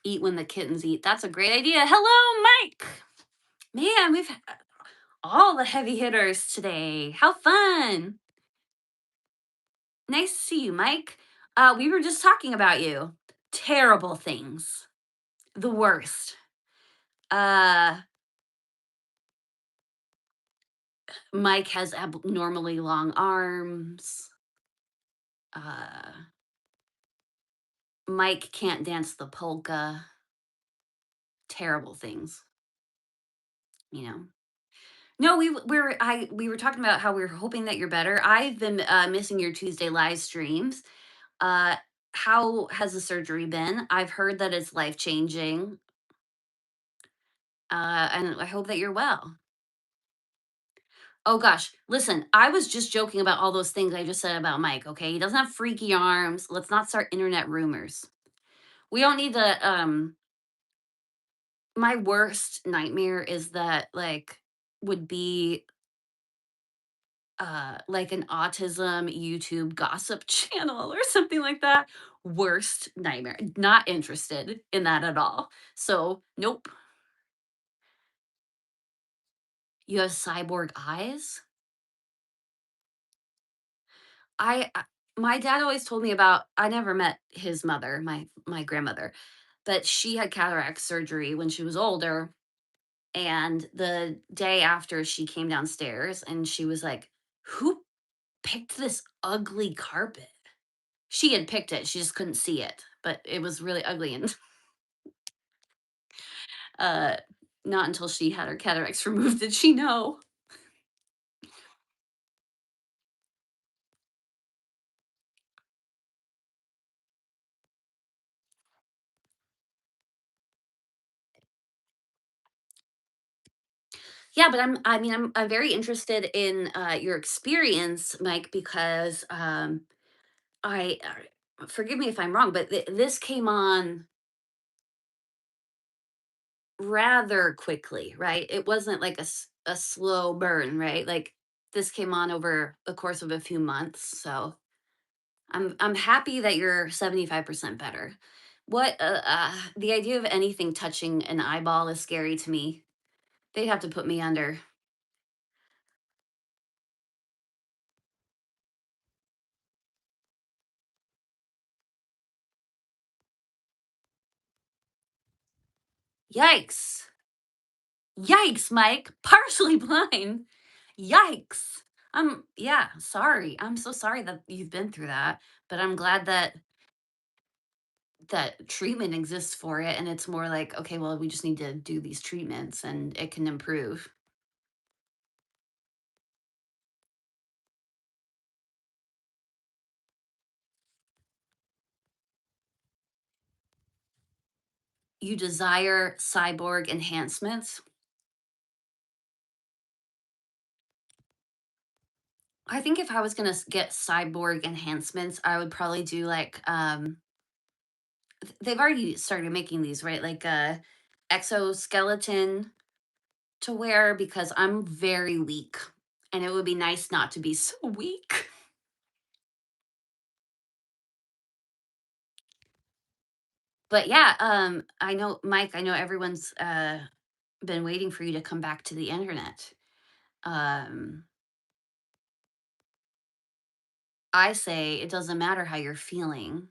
Eat when the kittens eat. That's a great idea. Hello, Mike. Man, we've all the heavy hitters today. How fun. Nice to see you, Mike. We were just talking about you. Terrible things. The worst. Uh, Mike has abnormally long arms. Uh, Mike can't dance the polka. Terrible things, you know. No, we were talking about how we were hoping that you're better. I've been missing your Tuesday live streams. Uh, how has the surgery been? I've heard that it's life changing, and I hope that you're well. Oh gosh, listen, I was just joking about all those things I just said about Mike. Okay, he doesn't have freaky arms. Let's not start internet rumors. We don't need to. My worst nightmare is that would be like an autism YouTube gossip channel or something like that. Worst nightmare. Not interested in that at all. So, nope. You have cyborg eyes? I my dad always told me about I never met his mother, my grandmother, but she had cataract surgery when she was older, and the day after she came downstairs and she was like, "Who picked this ugly carpet?" She had picked it, she just couldn't see it, but it was really ugly and, uh, not until she had her cataracts removed did she know. Yeah, but I'm very interested in, your experience, Mike, because, I forgive me if I'm wrong, but this came on rather quickly, right? It wasn't like a slow burn, right? Like, this came on over the course of a few months, so I'm happy that you're 75% better. The idea of anything touching an eyeball is scary to me. They'd have to put me under. Yikes. Yikes, Mike. Partially blind. Yikes. Yeah, sorry. I'm so sorry that you've been through that, but I'm glad that treatment exists for it and it's more like, okay, well, we just need to do these treatments and it can improve. You desire cyborg enhancements? I think if I was gonna get cyborg enhancements, I would probably do they've already started making these, right? Like a exoskeleton to wear because I'm very weak and it would be nice not to be so weak. But yeah, I know, Mike, I know everyone's been waiting for you to come back to the internet. Um, I say it doesn't matter how you're feeling,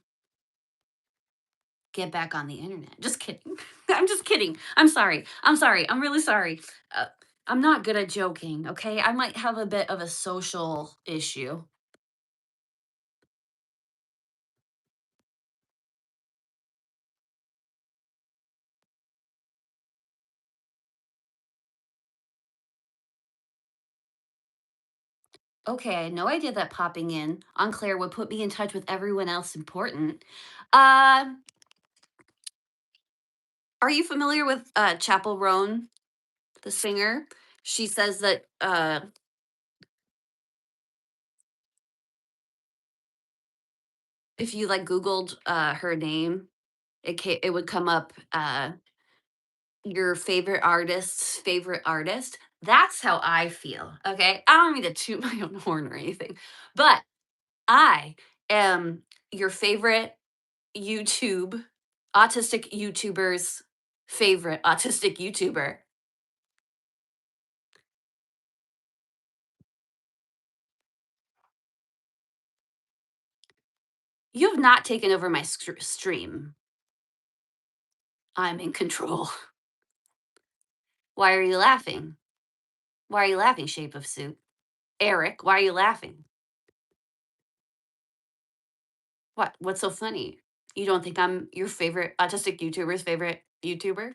get back on the internet. Just kidding. I'm just kidding. I'm sorry. I'm sorry. I'm really sorry. Uh, I'm not good at joking, okay? I might have a bit of a social issue. Okay, I had no idea that popping in on Claire would put me in touch with everyone else important. Uh, are you familiar with Chapel Roan, the singer? She says that if you like Googled her name, it would come up your favorite artist's favorite artist. That's how I feel. Okay, I don't mean to toot my own horn or anything, but I am your favorite YouTube autistic YouTuber's favorite autistic YouTuber. You have not taken over my stream. I'm in control. Why are you laughing? Why are you laughing, Shape of Soup? Eric, why are you laughing? What? What's so funny? You don't think I'm your favorite autistic YouTuber's favorite YouTuber?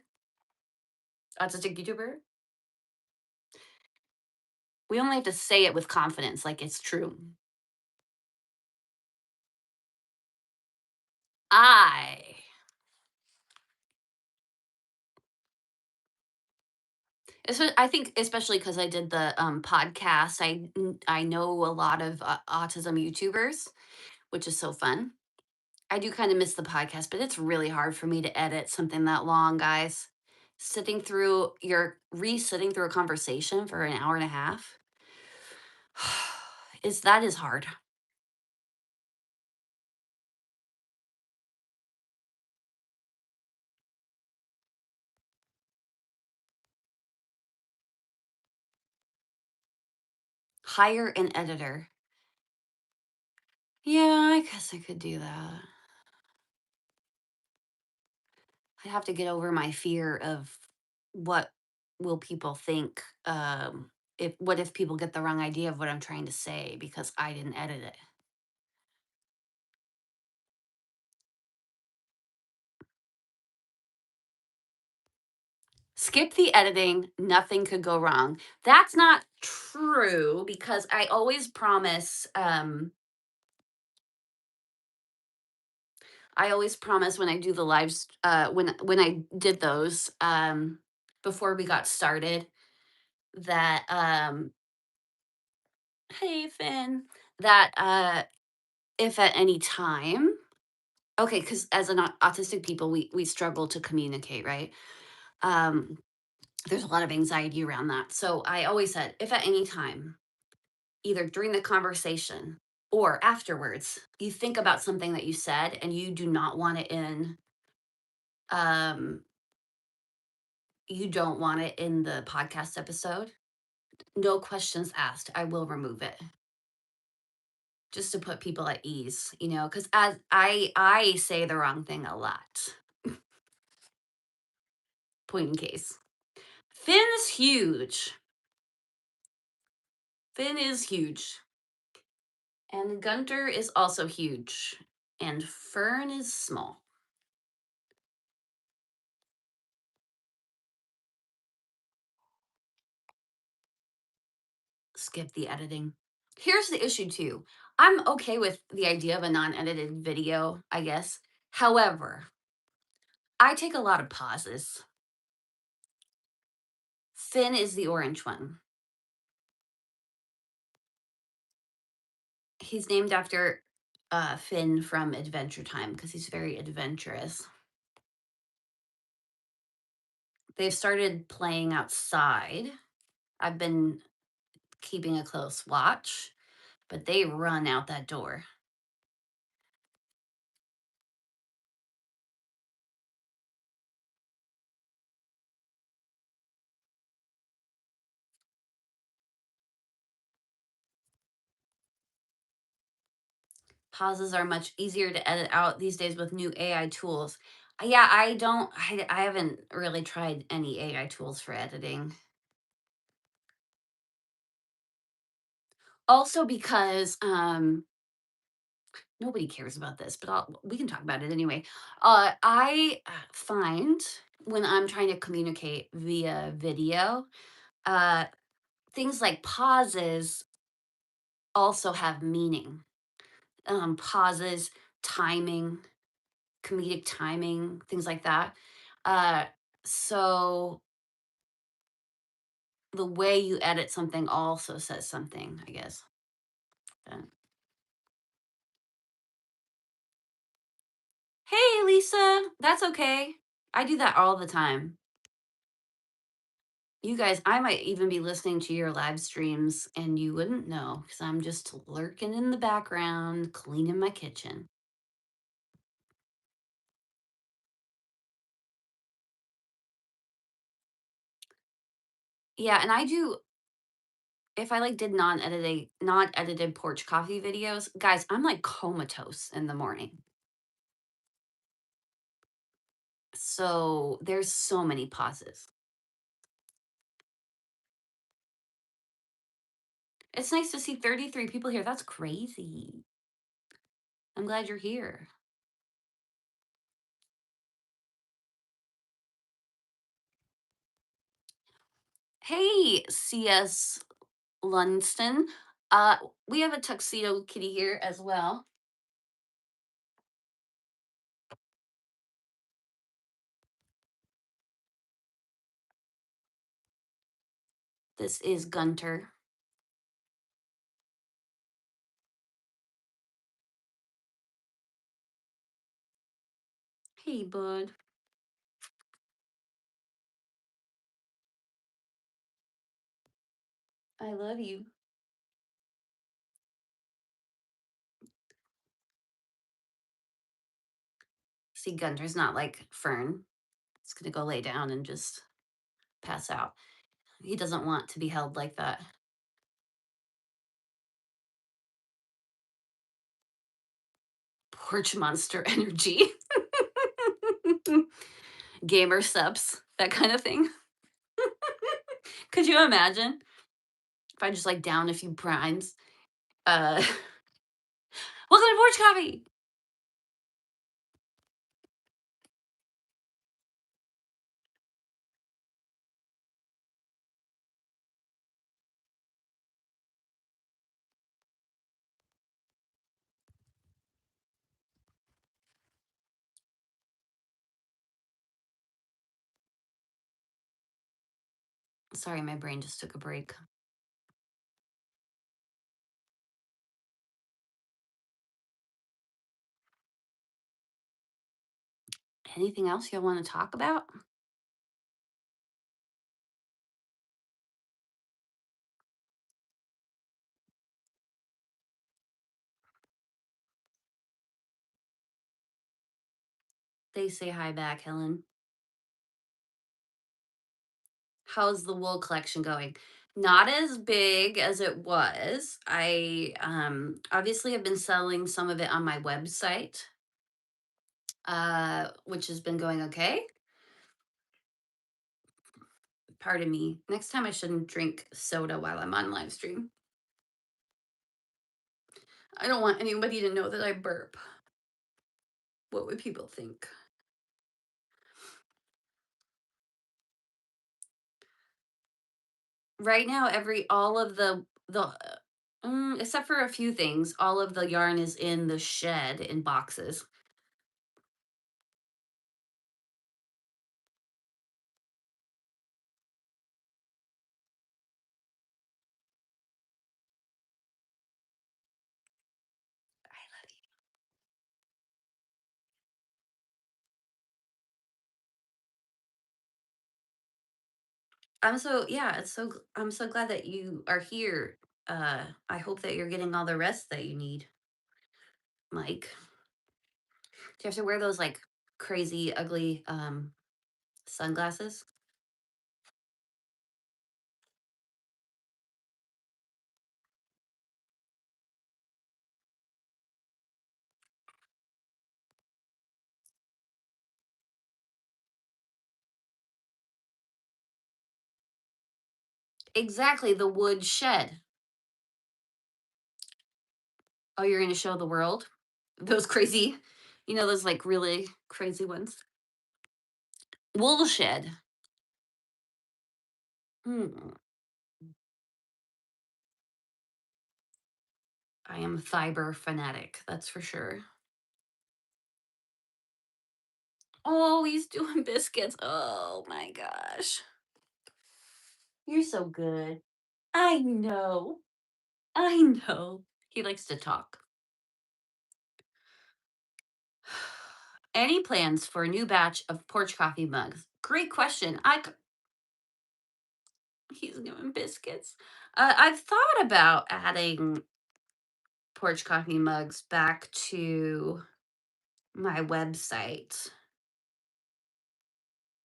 Autistic YouTuber? We only have to say it with confidence, like it's true. I I think especially because I did the, podcast, I know a lot of, autism YouTubers, which is so fun. I do kinda miss the podcast, but it's really hard for me to edit something that long, guys. Sitting through a conversation for an hour and a half is that is hard. Hire an editor. Yeah, I guess I could do that. I have to get over my fear of what will people think, if what if people get the wrong idea of what I'm trying to say because I didn't edit it. Skip the editing, nothing could go wrong. That's not true because I always promise when I do the lives when I did those before we got started that hey Finn, that if at any time, okay, because as an autistic people, we struggle to communicate, right? Um, there's a lot of anxiety around that. So I always said, if at any time, either during the conversation or afterwards, you think about something that you said and you do not want it in, um, you don't want it in the podcast episode, no questions asked. I will remove it just to put people at ease, because as I say the wrong thing a lot. Point in case. Finn is huge. Finn is huge. And Gunter is also huge. And Fern is small. Skip the editing. Here's the issue, too. I'm okay with the idea of a non edited video, I guess. However, I take a lot of pauses. Finn is the orange one. He's named after Finn from Adventure Time because he's very adventurous. They've started playing outside. I've been keeping a close watch, but they run out that door. Pauses are much easier to edit out these days with new AI tools. Yeah, I haven't really tried any AI tools for editing. Also because nobody cares about this, but we can talk about it anyway. I find when I'm trying to communicate via video, uh things like pauses also have meaning. Pauses, timing, comedic timing, things like that. Uh, so the way you edit something also says something, I guess. Uh, Hey, Lisa, that's okay. I do that all the time. You guys, I might even be listening to your live streams and you wouldn't know because I'm just lurking in the background, cleaning my kitchen. Yeah, and I do if I like did not edited porch coffee videos, guys, I'm like comatose in the morning. So there's so many pauses. It's nice to see 33 people here. That's crazy. I'm glad you're here. Hey, CS Lunston. Uh, we have a tuxedo kitty here as well. This is Gunter. Hey, bud. I love you. See, Gunter's not like Fern. He's gonna go lay down and just pass out. He doesn't want to be held like that. Porch monster energy. Gamer subs, that kind of thing. Could you imagine if I just like down a few primes? Uh, welcome to Porch Coffee. Sorry, my brain just took a break. Anything else you want to talk about? They say hi back, Helen. How's the wool collection going? Not as big as it was. I obviously have been selling some of it on my website, which has been going okay. Pardon me. Next time I shouldn't drink soda while I'm on live stream. I don't want anybody to know that I burp. What would people think? Right now, all of except for a few things, all of the yarn is in the shed in boxes. I'm so glad that you are here. I hope that you're getting all the rest that you need, Mike. Do you have to wear those like crazy ugly sunglasses? Exactly, the wood shed. Oh, you're going to show the world those crazy, those like really crazy ones. Wool shed. Hmm. I am a fiber fanatic, that's for sure. Oh, he's doing biscuits. Oh my gosh. You're so good. I know. I know. He likes to talk. Any plans for a new batch of porch coffee mugs? Great question. He's doing biscuits. I've thought about adding porch coffee mugs back to my website.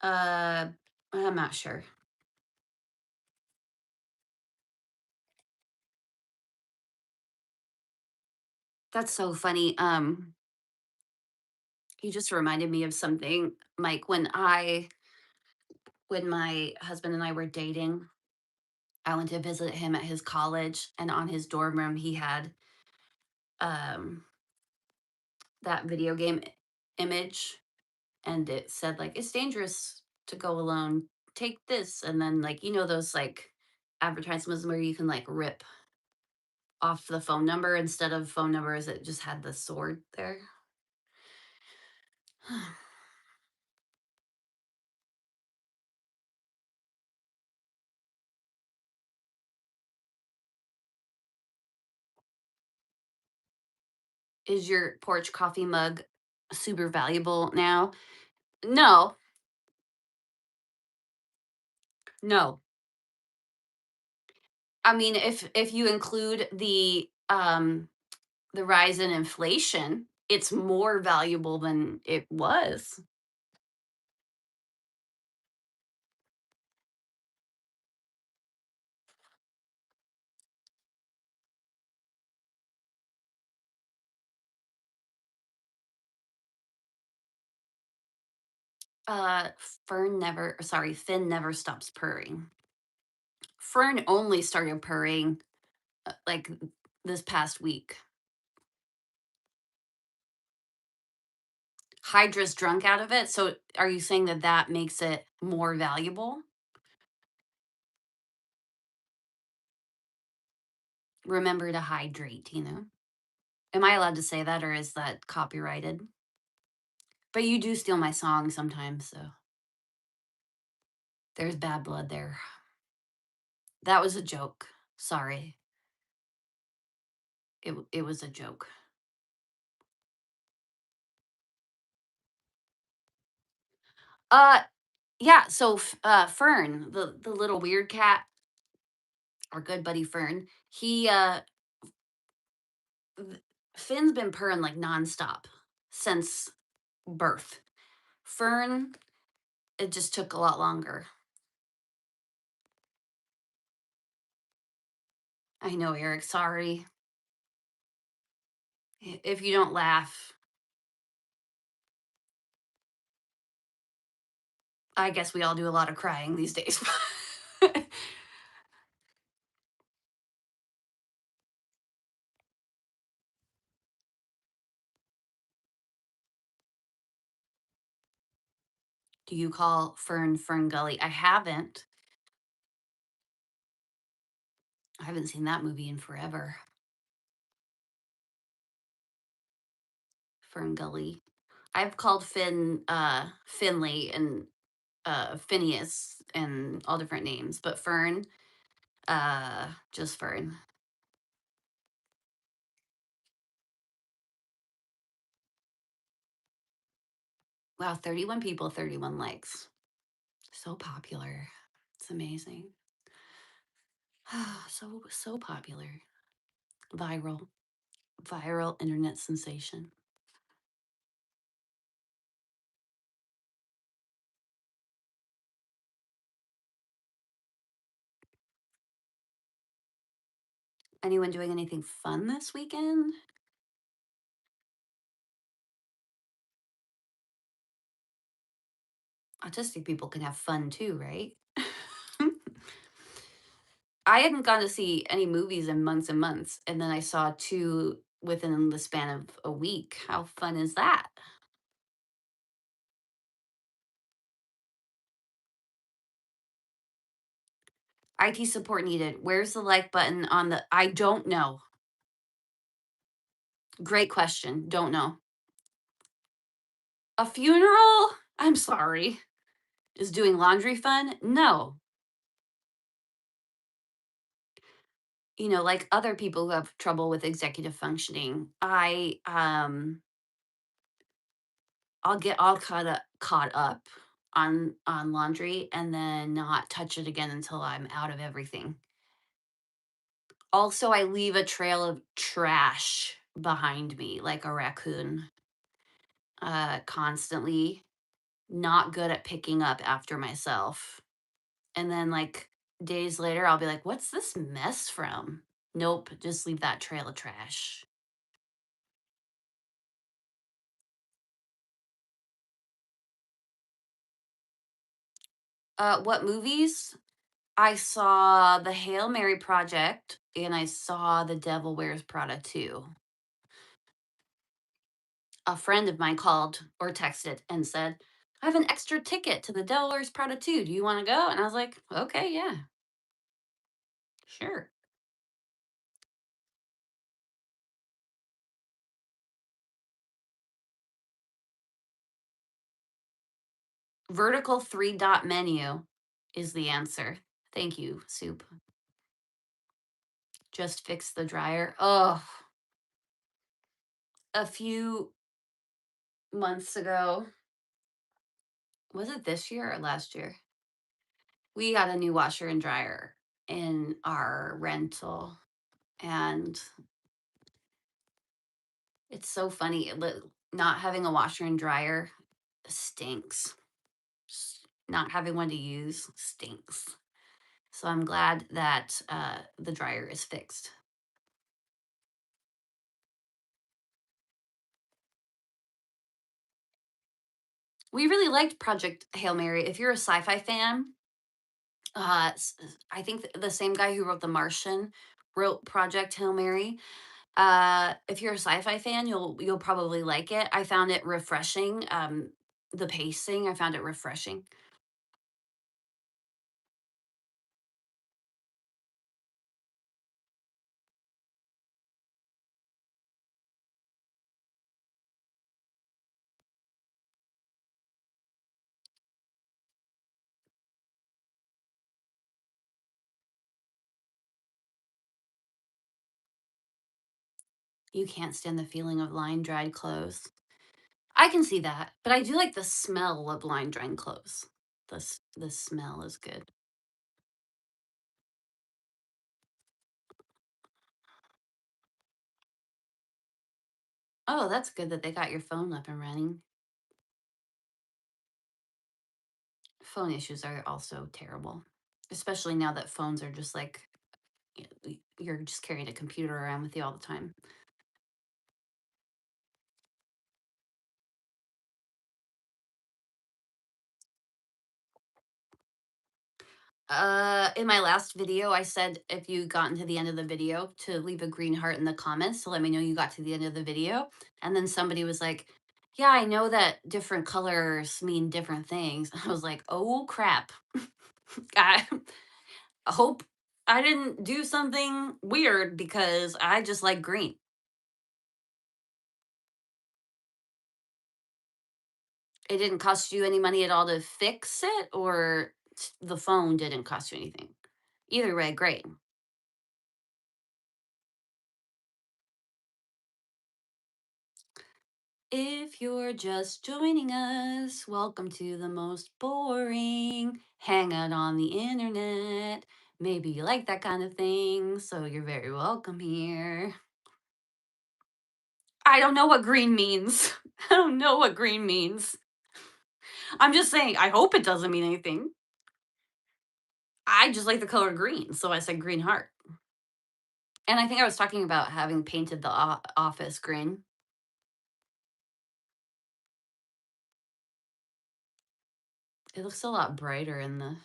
Uh, I'm not sure. That's so funny. You just reminded me of something, Mike. When my husband and I were dating, I went to visit him at his college, and on his dorm room, he had um that video game image, and it said like it's dangerous to go alone. Take this, and then like those like advertisements where you can like rip off the phone number instead of phone numbers. It just had the sword there. Is your porch coffee mug super valuable now? No, no. I mean, if you include the rise in inflation, it's more valuable than it was. Uh, Finn never stops purring. Fern only started purring like this past week. Hydra's drunk out of it. So are you saying that that makes it more valuable? Remember to hydrate. Am I allowed to say that or is that copyrighted? But you do steal my song sometimes, so there's bad blood there. That was a joke. Sorry. It was a joke. Uh yeah, so Fern, the little weird cat, our good buddy Fern, th- Finn's been purring like nonstop since birth. Fern, it just took a lot longer. I know, Eric, sorry. If you don't laugh, I guess we all do a lot of crying these days. Do you call Fern Fern Gully? I haven't. I haven't seen that movie in forever. Fern Gully. I've called Finn Finley and Phineas and all different names, but Fern, just Fern. Wow, 31 people, 31 likes. So popular. It's amazing. So popular. Viral. Viral internet sensation. Anyone doing anything fun this weekend? Autistic people can have fun too, right? I hadn't gone to see any movies in months and months, and then I saw two within the span of a week. How fun is that? IT support needed. Where's the like button on the I don't know. Great question. Don't know. A funeral? I'm sorry. Is doing laundry fun? No. Like other people who have trouble with executive functioning, I'll get all caught up on laundry and then not touch it again until I'm out of everything. Also, I leave a trail of trash behind me like a raccoon, constantly. Not good at picking up after myself. And then, like, days later, I'll be like, "What's this mess from?" Nope, just leave that trail of trash. What movies? I saw The Hail Mary Project and I saw The Devil Wears Prada 2. A friend of mine called or texted and said, "I have an extra ticket to The Devil Wears Prada 2. Do you want to go?" And I was like, "Okay, yeah, sure." Vertical three dot menu is the answer. Thank you, Soup. Just fix the dryer. Oh, a few months ago, was it this year or last year? We got a new washer and dryer in our rental. And it's so funny. Not having a washer and dryer stinks. Not having one to use stinks. So I'm glad that the dryer is fixed. We really liked Project Hail Mary. If you're a sci-fi fan, I think the same guy who wrote The Martian wrote Project Hail Mary. If you're a sci-fi fan, you'll probably like it. I found it refreshing. The pacing, I found it refreshing. You can't stand the feeling of line dried clothes. I can see that, but I do like the smell of line drying clothes. The smell is good. Oh, that's good that they got your phone up and running. Phone issues are also terrible, especially now that phones are just like you're just carrying a computer around with you all the time. In my last video, I said if you gotten to the end of the video to leave a green heart in the comments to let me know you got to the end of the video. And then somebody was like, "Yeah, I know that different colors mean different things." I was like, "Oh crap." I hope I didn't do something weird because I just like green. It didn't cost you any money at all to fix it, or the phone didn't cost you anything. Either way, great. If you're just joining us, welcome to the most boring hangout on the internet. Maybe you like that kind of thing, so you're very welcome here. I don't know what green means. I don't know what green means. I'm just saying, I hope it doesn't mean anything. I just like the color green, so I said green heart. And I think I was talking about having painted the office green. It looks a lot brighter in the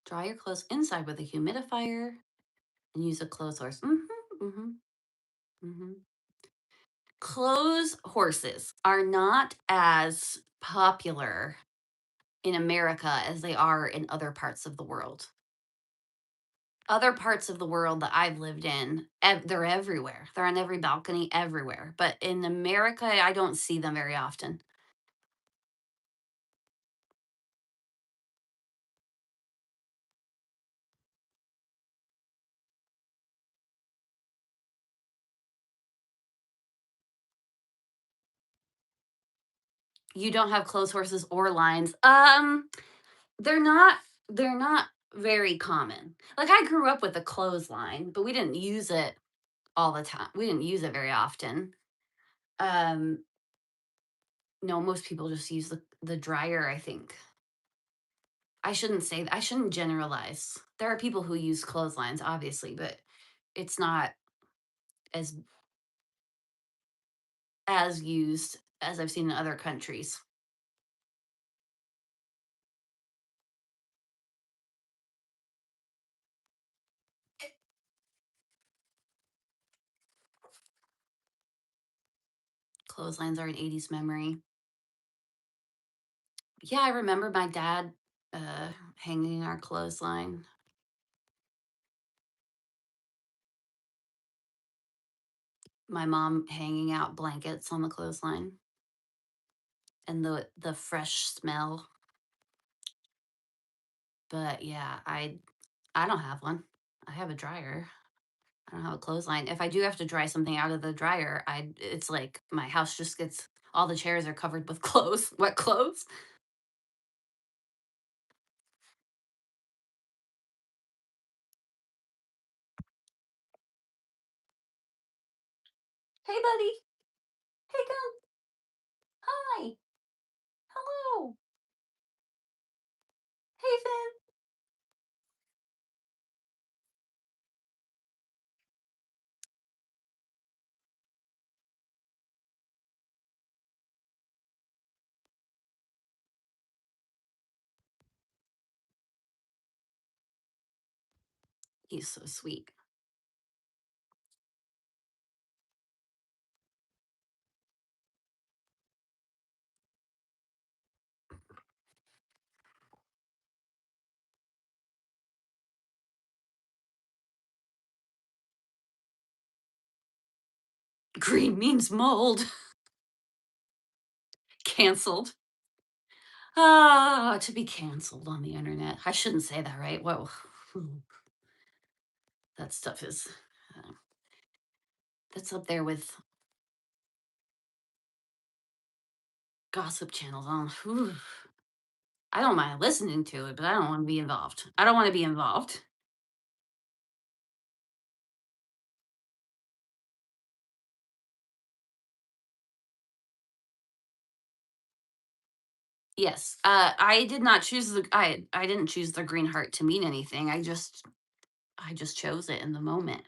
dry your clothes inside with a humidifier and use a clothes horse. Mm-hmm. Mm-hmm. Clothes horses are not as popular in America as they are in other parts of the world. Other parts of the world that I've lived in, they're everywhere. They're on every balcony everywhere. But in America, I don't see them very often. You don't have clothes horses or lines. They're not they're not very common. Like, I grew up with a clothesline, but we didn't use it all the time. We didn't use it very often. Um, no, most people just use the dryer, I think. I shouldn't generalize. There are people who use clotheslines, obviously, but it's not as used as I've seen in other countries. Clotheslines are an 80s memory. Yeah, I remember my dad hanging our clothesline. My mom hanging out blankets on the clothesline and the fresh smell. But yeah, I don't have one. I have a dryer. I don't have a clothesline. If I do have to dry something out of the dryer, I it's like my house just gets all the chairs are covered with clothes, wet clothes. Hey buddy. Hey come. Hi. Hello. Hey Finn. He's so sweet. Green means mold. Canceled. Ah, to be canceled on the internet. I shouldn't say that, right? Whoa. That stuff is uh, that's up there with gossip channels on. Whew. I don't mind listening to it, but I don't want to be involved. I don't want to be involved. Yes. I did not choose I didn't choose the green heart to mean anything. I just chose it in the moment.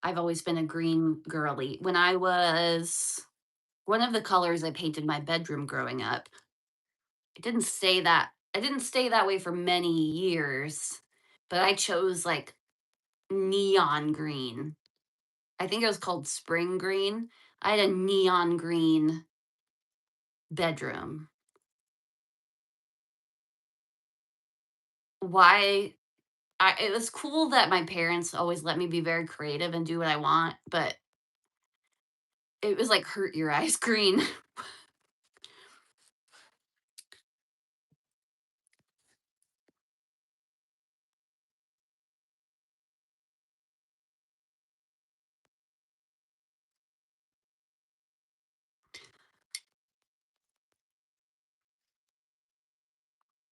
I've always been a green girly. When I was one of the colors I painted my bedroom growing up, it didn't stay that way for many years, but I chose like neon green. I think it was called spring green. I had a neon green bedroom. Why it was cool that my parents always let me be very creative and do what I want, but it was like hurt your eyes green.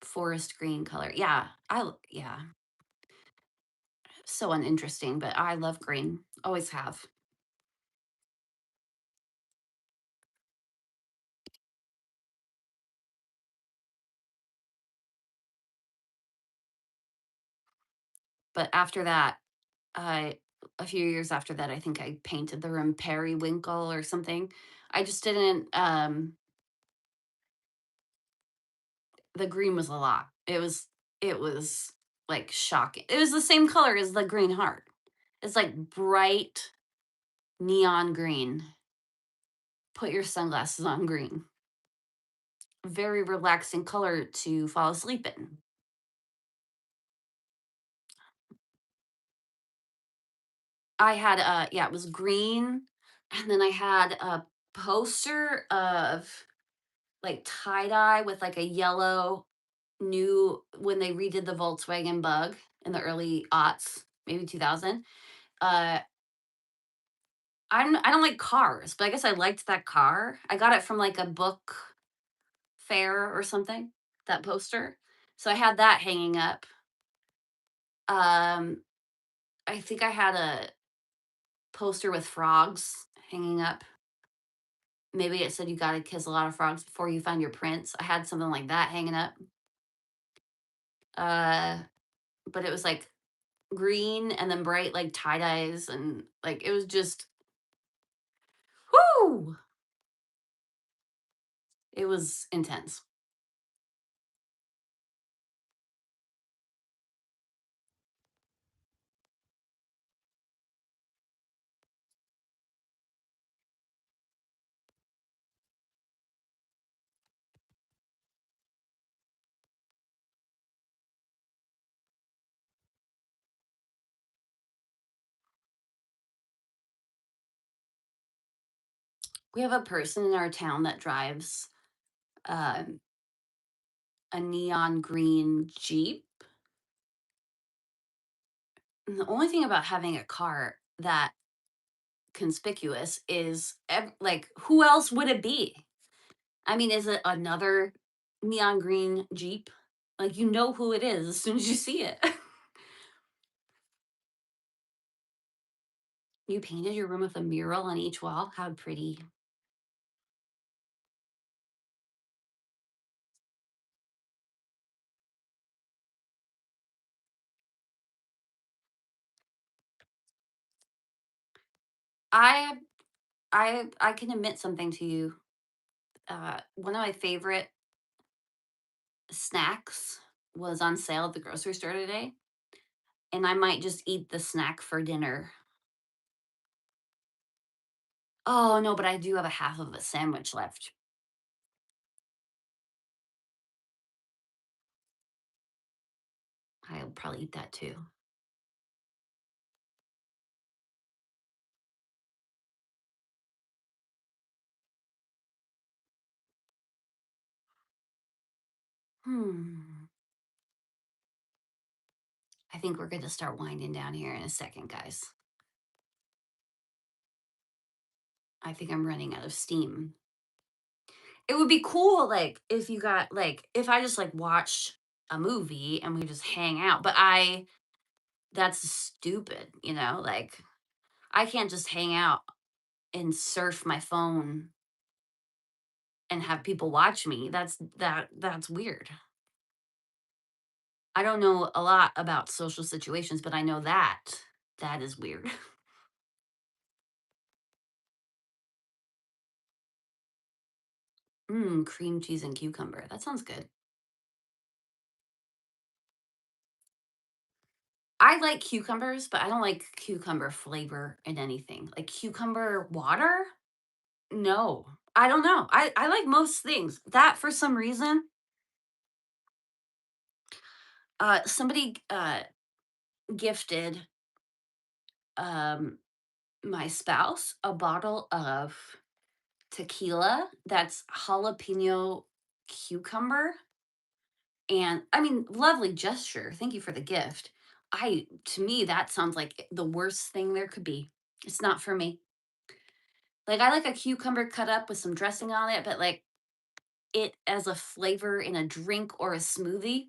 Forest green color. Yeah, yeah, so uninteresting, but I love green. Always have. But after that, I a few years after that, I think I painted the room periwinkle or something. I just didn't the green was a lot. It was like shocking. It was the same color as the green heart. It's like bright neon green. Put your sunglasses on green. Very relaxing color to fall asleep in. I had yeah, it was green, and then I had a poster of like tie-dye with like a yellow new when they redid the Volkswagen Bug in the early aughts, maybe 2000. Uh I don't like cars, but I guess I liked that car. I got it from like a book fair or something, that poster. So I had that hanging up. Um I think I had a poster with frogs hanging up. Maybe it said you gotta kiss a lot of frogs before you find your prince. I had something like that hanging up. Uh, but it was like green and then bright like tie dyes and like it was just whoo! It was intense. We have a person in our town that drives um, a neon green Jeep. And the only thing about having a car that conspicuous is like who else would it be? I mean, is it another neon green Jeep? Like, you know who it is as soon as you see it. You painted your room with a mural on each wall? How pretty. I I can admit something to you. One of my favorite snacks was on sale at the grocery store today, and I might just eat the snack for dinner. Oh, no, but I do have a half of a sandwich left. I'll probably eat that too. Hmm. I think we're gonna start winding down here in a second, guys. I think I'm running out of steam. It would be cool, like, if you got like, if I just, like, watched a movie and we just hang out, but I that's stupid, you know? Like, I can't just hang out and surf my phone and have people watch me. That's weird. I don't know a lot about social situations, but I know that that is weird. Cream cheese and cucumber. That sounds good. I like cucumbers, but I don't like cucumber flavor in anything. Like cucumber water? No. I don't know. I like most things. That for some reason, somebody gifted um my spouse a bottle of tequila that's jalapeno cucumber. And I mean, lovely gesture. Thank you for the gift. To me, that sounds like the worst thing there could be. It's not for me. Like, I like a cucumber cut up with some dressing on it, but like it as a flavor in a drink or a smoothie.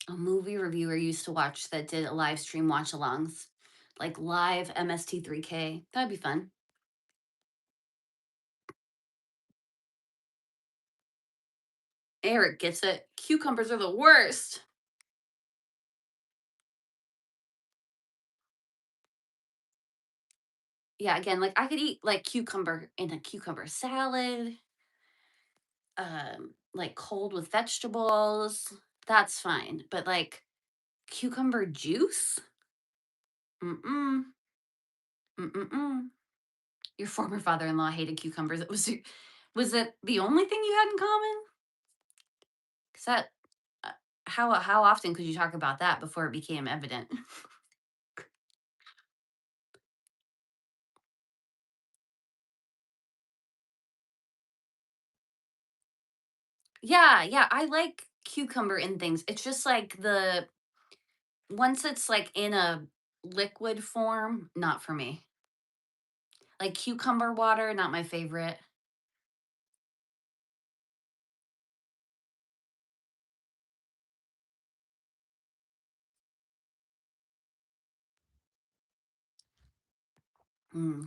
A movie reviewer used to watch that did a live stream watch alongs, like live MST3K. That'd be fun. Eric gets it. Cucumbers are the worst. Yeah, again, like I could eat like cucumber in a cucumber salad, like cold with vegetables. That's fine. But like cucumber juice? Mm-mm. Mm-mm-mm. Your former father-in-law hated cucumbers. Was it the only thing you had in common? 'Cause that How often could you talk about that before it became evident? Yeah, yeah, I like cucumber in things. It's just like the once it's like in a liquid form, not for me. Like cucumber water, not my favorite.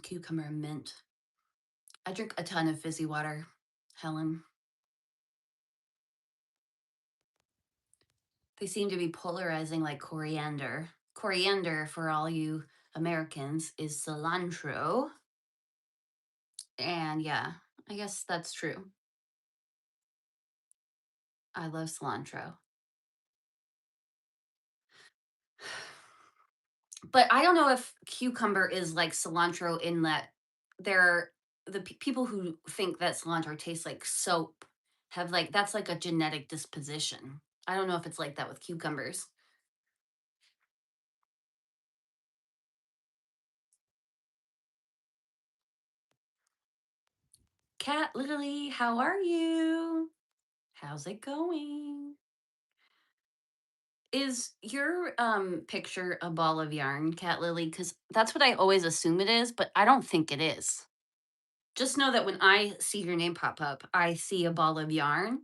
Cucumber and mint. I drink a ton of fizzy water, Helen. They seem to be polarizing like coriander. Coriander, for all you Americans, is cilantro. And yeah, I guess that's true. I love cilantro. But I don't know if cucumber is like cilantro in that they're people who think that cilantro tastes like soap have like that's like a genetic disposition. I don't know if it's like that with cucumbers. Cat Lily, how are you? How's it going? Is your picture a ball of yarn, Cat Lily? Because that's what I always assume it is, but I don't think it is. Just know that when I see your name pop up, I see a ball of yarn,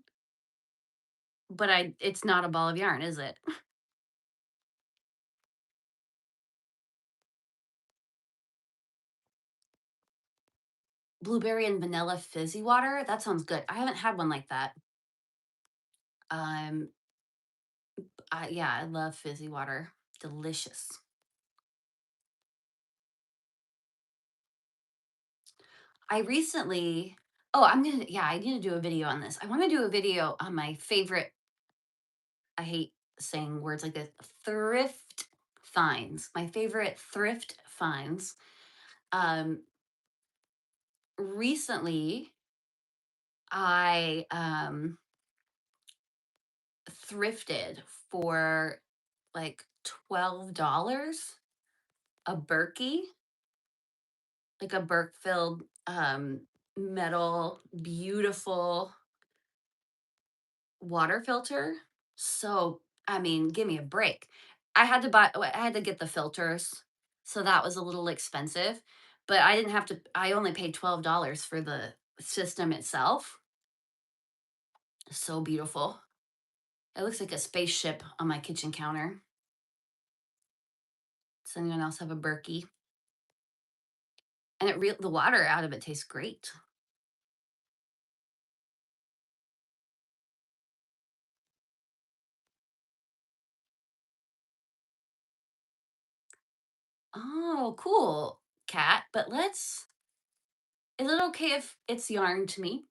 but it's not a ball of yarn, is it? Blueberry and vanilla fizzy water? That sounds good. I haven't had one like that. Um, yeah, I love fizzy water. Delicious. I recently I need to do a video on this. I want to do a video on my favorite, I hate saying words like this, thrift finds. My favorite thrift finds. Um, Recently I thrifted for like $12 a Berkey, like a Berk filled metal, beautiful water filter. So, I mean, give me a break. I had to get the filters. So that was a little expensive, but I didn't have to, I only paid $12 for the system itself. So beautiful. It looks like a spaceship on my kitchen counter. Does anyone else have a Berkey? And the water out of it tastes great. Oh, cool, cat. But is it okay if it's yarn to me?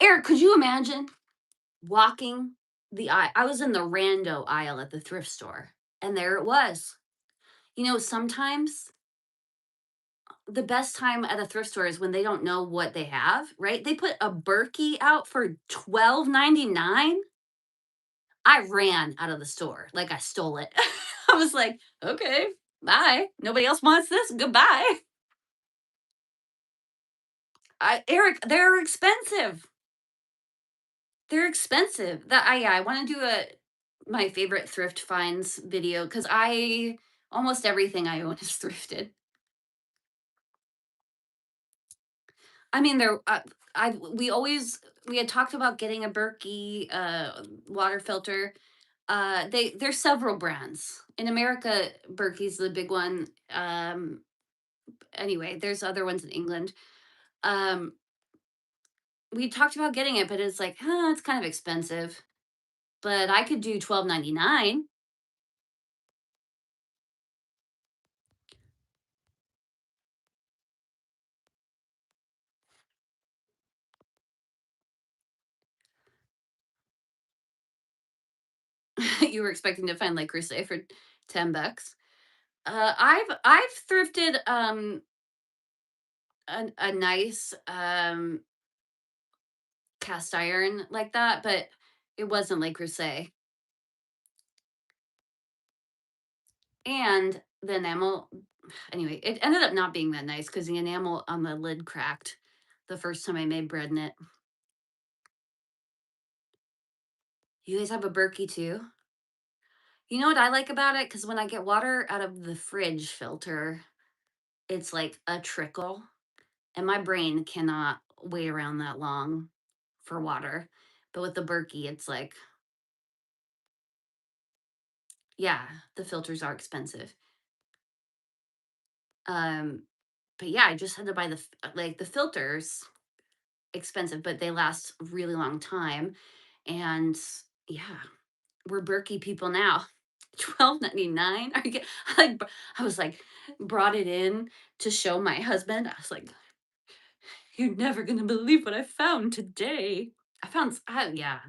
Eric, could you imagine walking the aisle? I was in the rando aisle at the thrift store, and there it was. You know, sometimes the best time at a thrift store is when they don't know what they have, right? They put a Berkey out for 12.99. I ran out of the store like I stole it. I was like, okay, bye. Nobody else wants this. Goodbye. Eric, they're expensive. They're expensive. That I Yeah, I want to do a my favorite thrift finds video because I almost everything I own is thrifted. I mean, we had talked about getting a Berkey water filter. There's several brands in America. Berkey's the big one. Anyway, there's other ones in England. Um, we talked about getting it, but it's like, it's kind of expensive. But I could do 12.99. You were expecting to find Le Creuset for $10. I've thrifted a nice cast iron like that, but it wasn't Le Creuset. And the enamel, anyway, it ended up not being that nice because the enamel on the lid cracked the first time I made bread in it. You guys have a Berkey too? You know what I like about it? Because when I get water out of the fridge filter, it's like a trickle, and my brain cannot wait around that long for water. But with the Berkey, it's like, yeah, the filters are expensive. Um, but yeah, I just had to buy like the filters expensive, but they last a really long time. And yeah, we're Berkey people now. 12.99. Are you I was like brought it in to show my husband. I was like, you're never gonna believe what I found today. Yeah,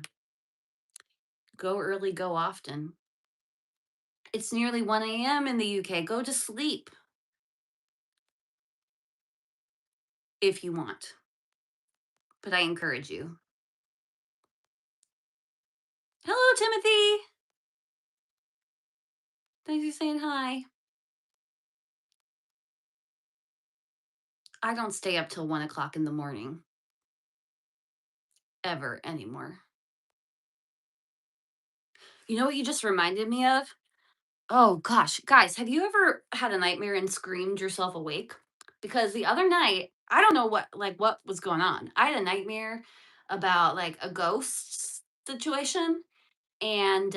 go early, go often. It's nearly 1 a.m. in the UK. Go to sleep if you want, but I encourage you. Hello, Timothy. Thanks for saying hi. I don't stay up till 1 o'clock in the morning ever anymore. You know what you just reminded me of? Oh gosh, guys, have you ever had a nightmare and screamed yourself awake? Because the other night, I don't know what was going on. I had a nightmare about like a ghost situation, and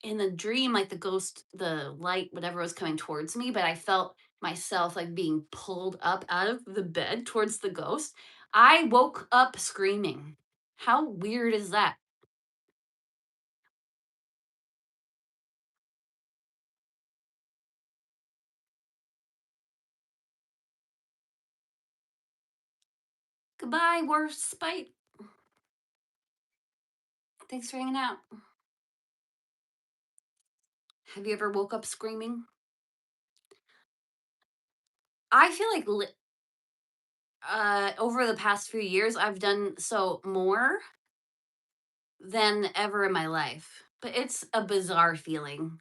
in the dream, like the ghost, the light, whatever was coming towards me, but I felt myself like being pulled up out of the bed towards the ghost. I woke up screaming. How weird is that? Goodbye, worst spite. Thanks for hanging out. Have you ever woke up screaming? I feel like over the past few years, I've done so more than ever in my life. But it's a bizarre feeling.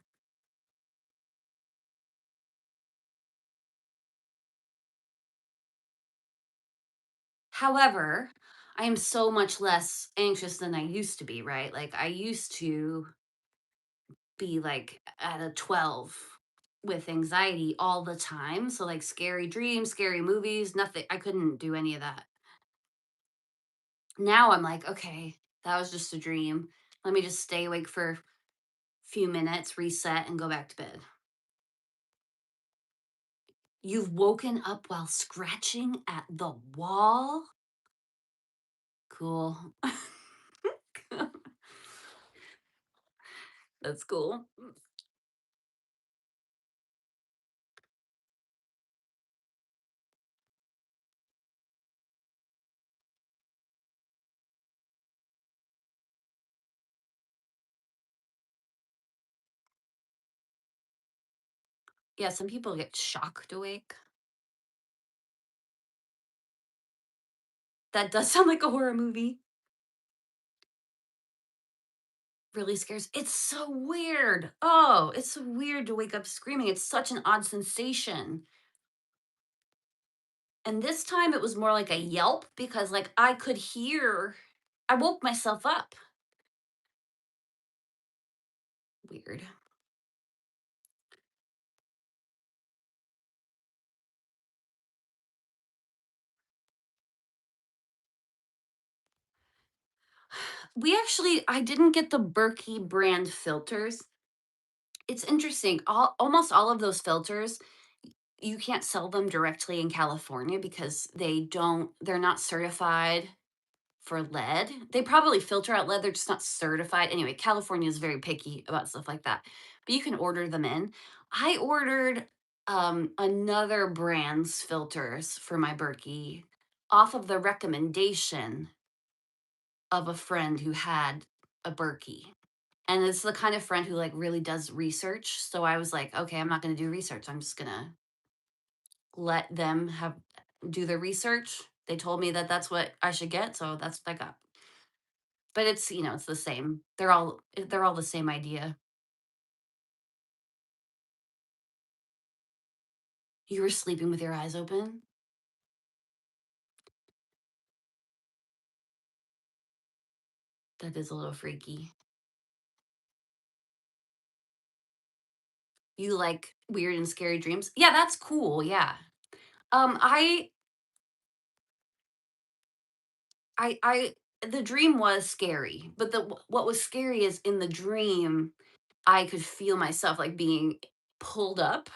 However, I am so much less anxious than I used to be, right? Like I used to be like at a 12 with anxiety all the time. So like scary dreams, scary movies, nothing. I couldn't do any of that. Now I'm like, okay, that was just a dream. Let me just stay awake for a few minutes, reset, and go back to bed. You've woken up while scratching at the wall? Cool. That's cool. Yeah, some people get shocked awake. That does sound like a horror movie. Really scares. It's so weird. Oh, it's so weird to wake up screaming. It's such an odd sensation. And this time it was more like a yelp because like I could hear I woke myself up. Weird. I didn't get the Berkey brand filters. It's interesting. Almost all of those filters, you can't sell them directly in California because they're not certified for lead. They probably filter out lead, they're just not certified. Anyway, California is very picky about stuff like that. But you can order them in. I ordered another brand's filters for my Berkey off of the recommendation of a friend who had a Berkey. And it's the kind of friend who like really does research. So I was like, okay, I'm not going to do research. I'm just going to let them have do their research. They told me that that's what I should get, so that's what I got. but it's, it's the same. They're all the same idea. You were sleeping with your eyes open? That is a little freaky. You like weird and scary dreams? Yeah, that's cool, yeah. Um, I I the dream was scary, but what was scary is in the dream, I could feel myself, like, being pulled up,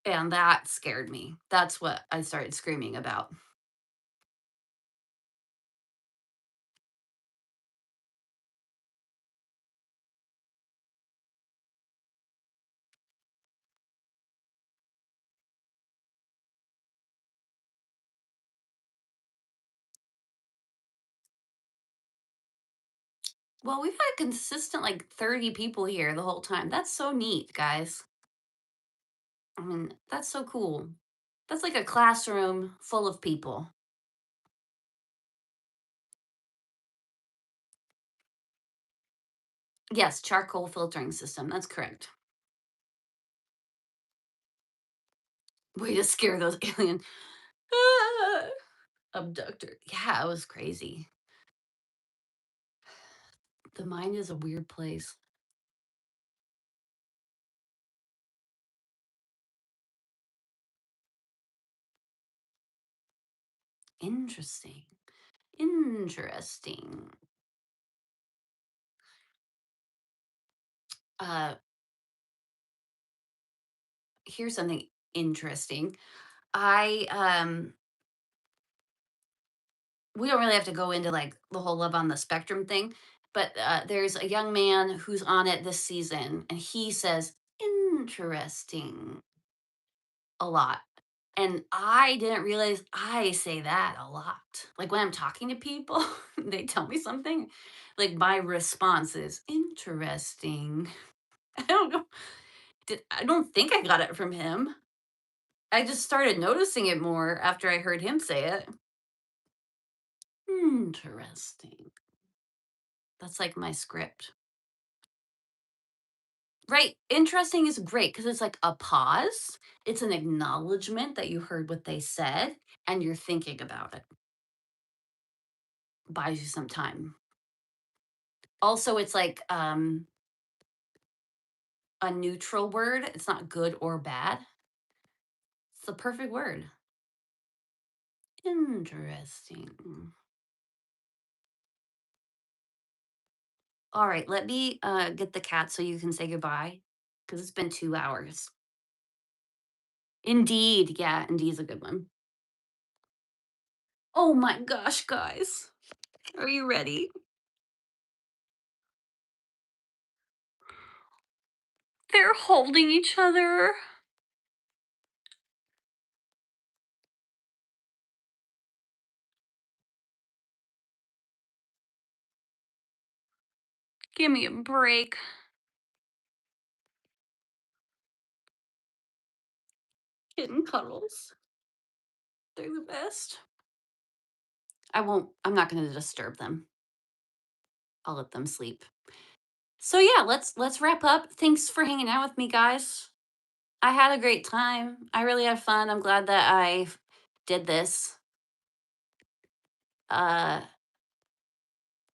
and that scared me. That's what I started screaming about. Well, we've had consistent, like, 30 people here the whole time. That's so neat, guys. I mean, that's so cool. That's like a classroom full of people. Yes, charcoal filtering system, that's correct. Way to scare those alien ah, abductor. Yeah, it was crazy. The mind is a weird place. Interesting. Interesting. Uh, Here's something interesting. I We don't really have to go into like the whole love on the spectrum thing, but there's a young man who's on it this season, and he says interesting a lot. And I didn't realize I say that a lot. Like when I'm talking to people, they tell me something, like my response is interesting. I don't know. I don't think I got it from him. I just started noticing it more after I heard him say it. Interesting. That's like my script. Right. Interesting is great because it's like a pause. It's an acknowledgement that you heard what they said and you're thinking about it. Buys you some time. Also, it's like a neutral word. It's not good or bad. It's the perfect word. Interesting. All right, let me get the cat so you can say goodbye because it's been 2 hours. Indeed. Yeah, indeed is a good one. Oh my gosh, guys. Are you ready? They're holding each other. Give me a break. Kitten cuddles. They're the best. I'm not going to disturb them. I'll let them sleep. So yeah, let's wrap up. Thanks for hanging out with me, guys. I had a great time. I really had fun. I'm glad that I did this. Uh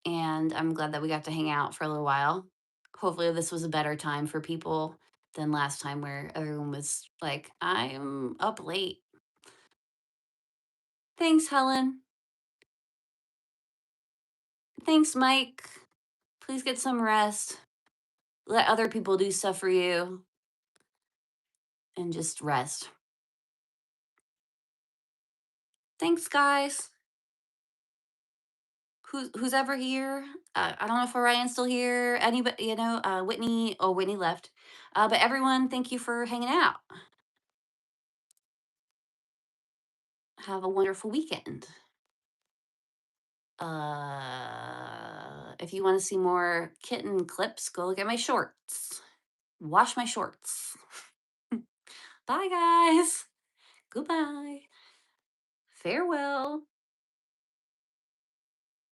and I'm glad that we got to hang out for a little while. Hopefully this was a better time for people than last time where everyone was like, "I'm up late." Thanks, Helen. Thanks, Mike. Please get some rest. Let other people do stuff for you and just rest. Thanks, guys. Who's ever here? I don't know if Orion's still here. Anybody, Whitney. Oh, Whitney left. But everyone, thank you for hanging out. Have a wonderful weekend. If you want to see more kitten clips, go look at my shorts. Wash my shorts. Bye, guys. Goodbye. Farewell.